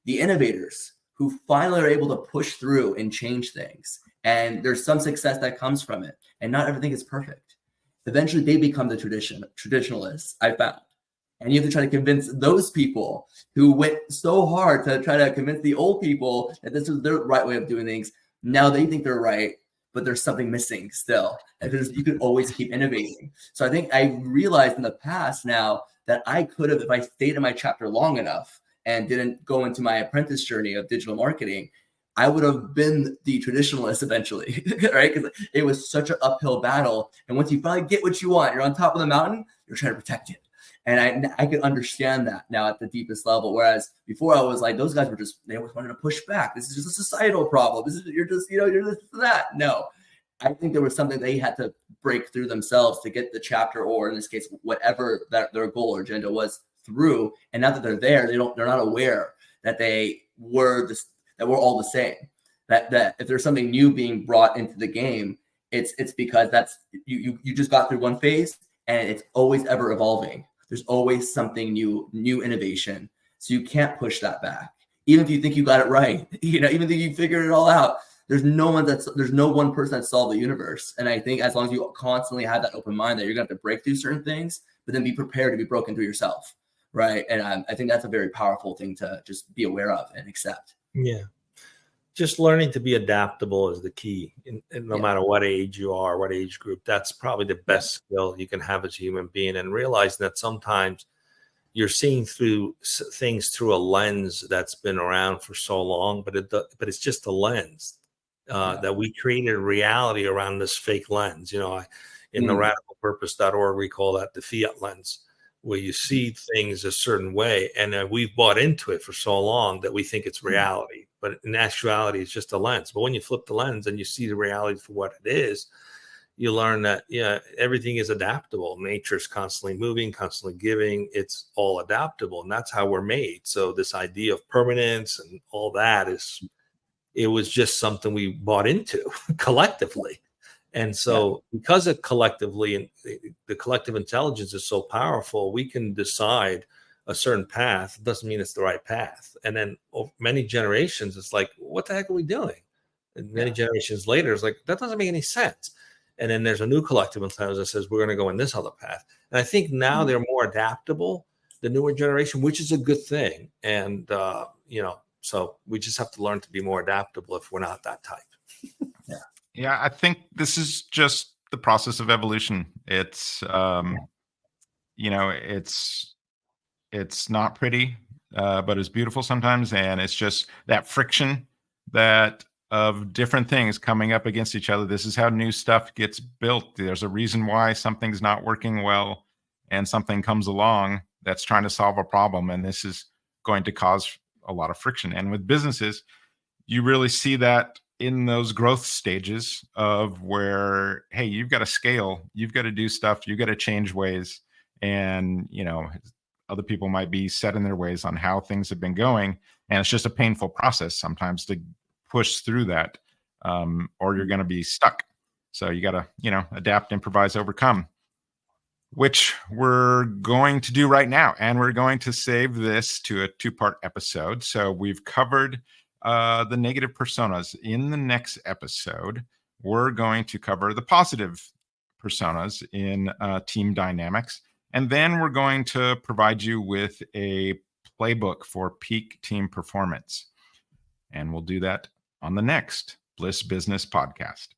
The innovators who finally are able to push through and change things. And there's some success that comes from it. And not everything is perfect. Eventually, they become the traditionalists, I found. And you have to try to convince those people who went so hard to try to convince the old people that this was their right way of doing things. Now they think they're right, but there's something missing still. Because you could always keep innovating. So I think I realized in the past now that I could have, if I stayed in my chapter long enough and didn't go into my apprentice journey of digital marketing, I would have been the traditionalist eventually, right? Because it was such an uphill battle. And once you finally get what you want, you're on top of the mountain, you're trying to protect it. And I could understand that now at the deepest level. Whereas before I was like, those guys they always wanted to push back. This is just a societal problem. You're just that. No, I think there was something they had to break through themselves to get the chapter, or in this case, whatever that their goal or agenda was, through. And now that they're there, they're not aware that they were that we're all the same. That if there's something new being brought into the game, it's because that's you just got through one phase, and it's always ever evolving. There's always something new innovation. So you can't push that back. Even if you think you got it right, even if you figured it all out, there's no one person that solved the universe. And I think as long as you constantly have that open mind that you're going to have to break through certain things, but then be prepared to be broken through yourself, right? And I think that's a very powerful thing to just be aware of and accept. Yeah. Just learning to be adaptable is the key. No matter what age you are, what age group, that's probably the best skill you can have as a human being. And realizing that sometimes you're seeing through things through a lens that's been around for so long, but it's just a lens that we created a reality around this fake lens. In the radicalpurpose.org, we call that the fiat lens, where you see things a certain way. And we've bought into it for so long that we think it's reality. But in actuality, it's just a lens. But when you flip the lens and you see the reality for what it is, you learn that, everything is adaptable. Nature's constantly moving, constantly giving. It's all adaptable. And that's how we're made. So this idea of permanence and all that it was just something we bought into collectively. And so because of collectively, and the collective intelligence is so powerful, we can decide a certain path. Doesn't mean it's the right path. And then over many generations, it's like, what the heck are we doing? And many generations later, it's like, that doesn't make any sense. And then there's a new collective intelligence that says, we're going to go in this other path. And I think now they're more adaptable, the newer generation, which is a good thing. And, so we just have to learn to be more adaptable if we're not that type. Yeah, I think this is just the process of evolution. It's, it's not pretty, but it's beautiful sometimes. And it's just that friction that of different things coming up against each other. This is how new stuff gets built. There's a reason why something's not working well and something comes along that's trying to solve a problem. And this is going to cause a lot of friction. And with businesses, you really see that in those growth stages of where, hey, you've got to scale, you've got to do stuff, you've got to change ways. And, Other people might be set in their ways on how things have been going. And it's just a painful process sometimes to push through that, or you're going to be stuck. So you got to, adapt, improvise, overcome, which we're going to do right now. And we're going to save this to a 2-part episode. So we've covered the negative personas. In the next episode, we're going to cover the positive personas in team dynamics. And then we're going to provide you with a playbook for peak team performance. And we'll do that on the next Bliss Business podcast.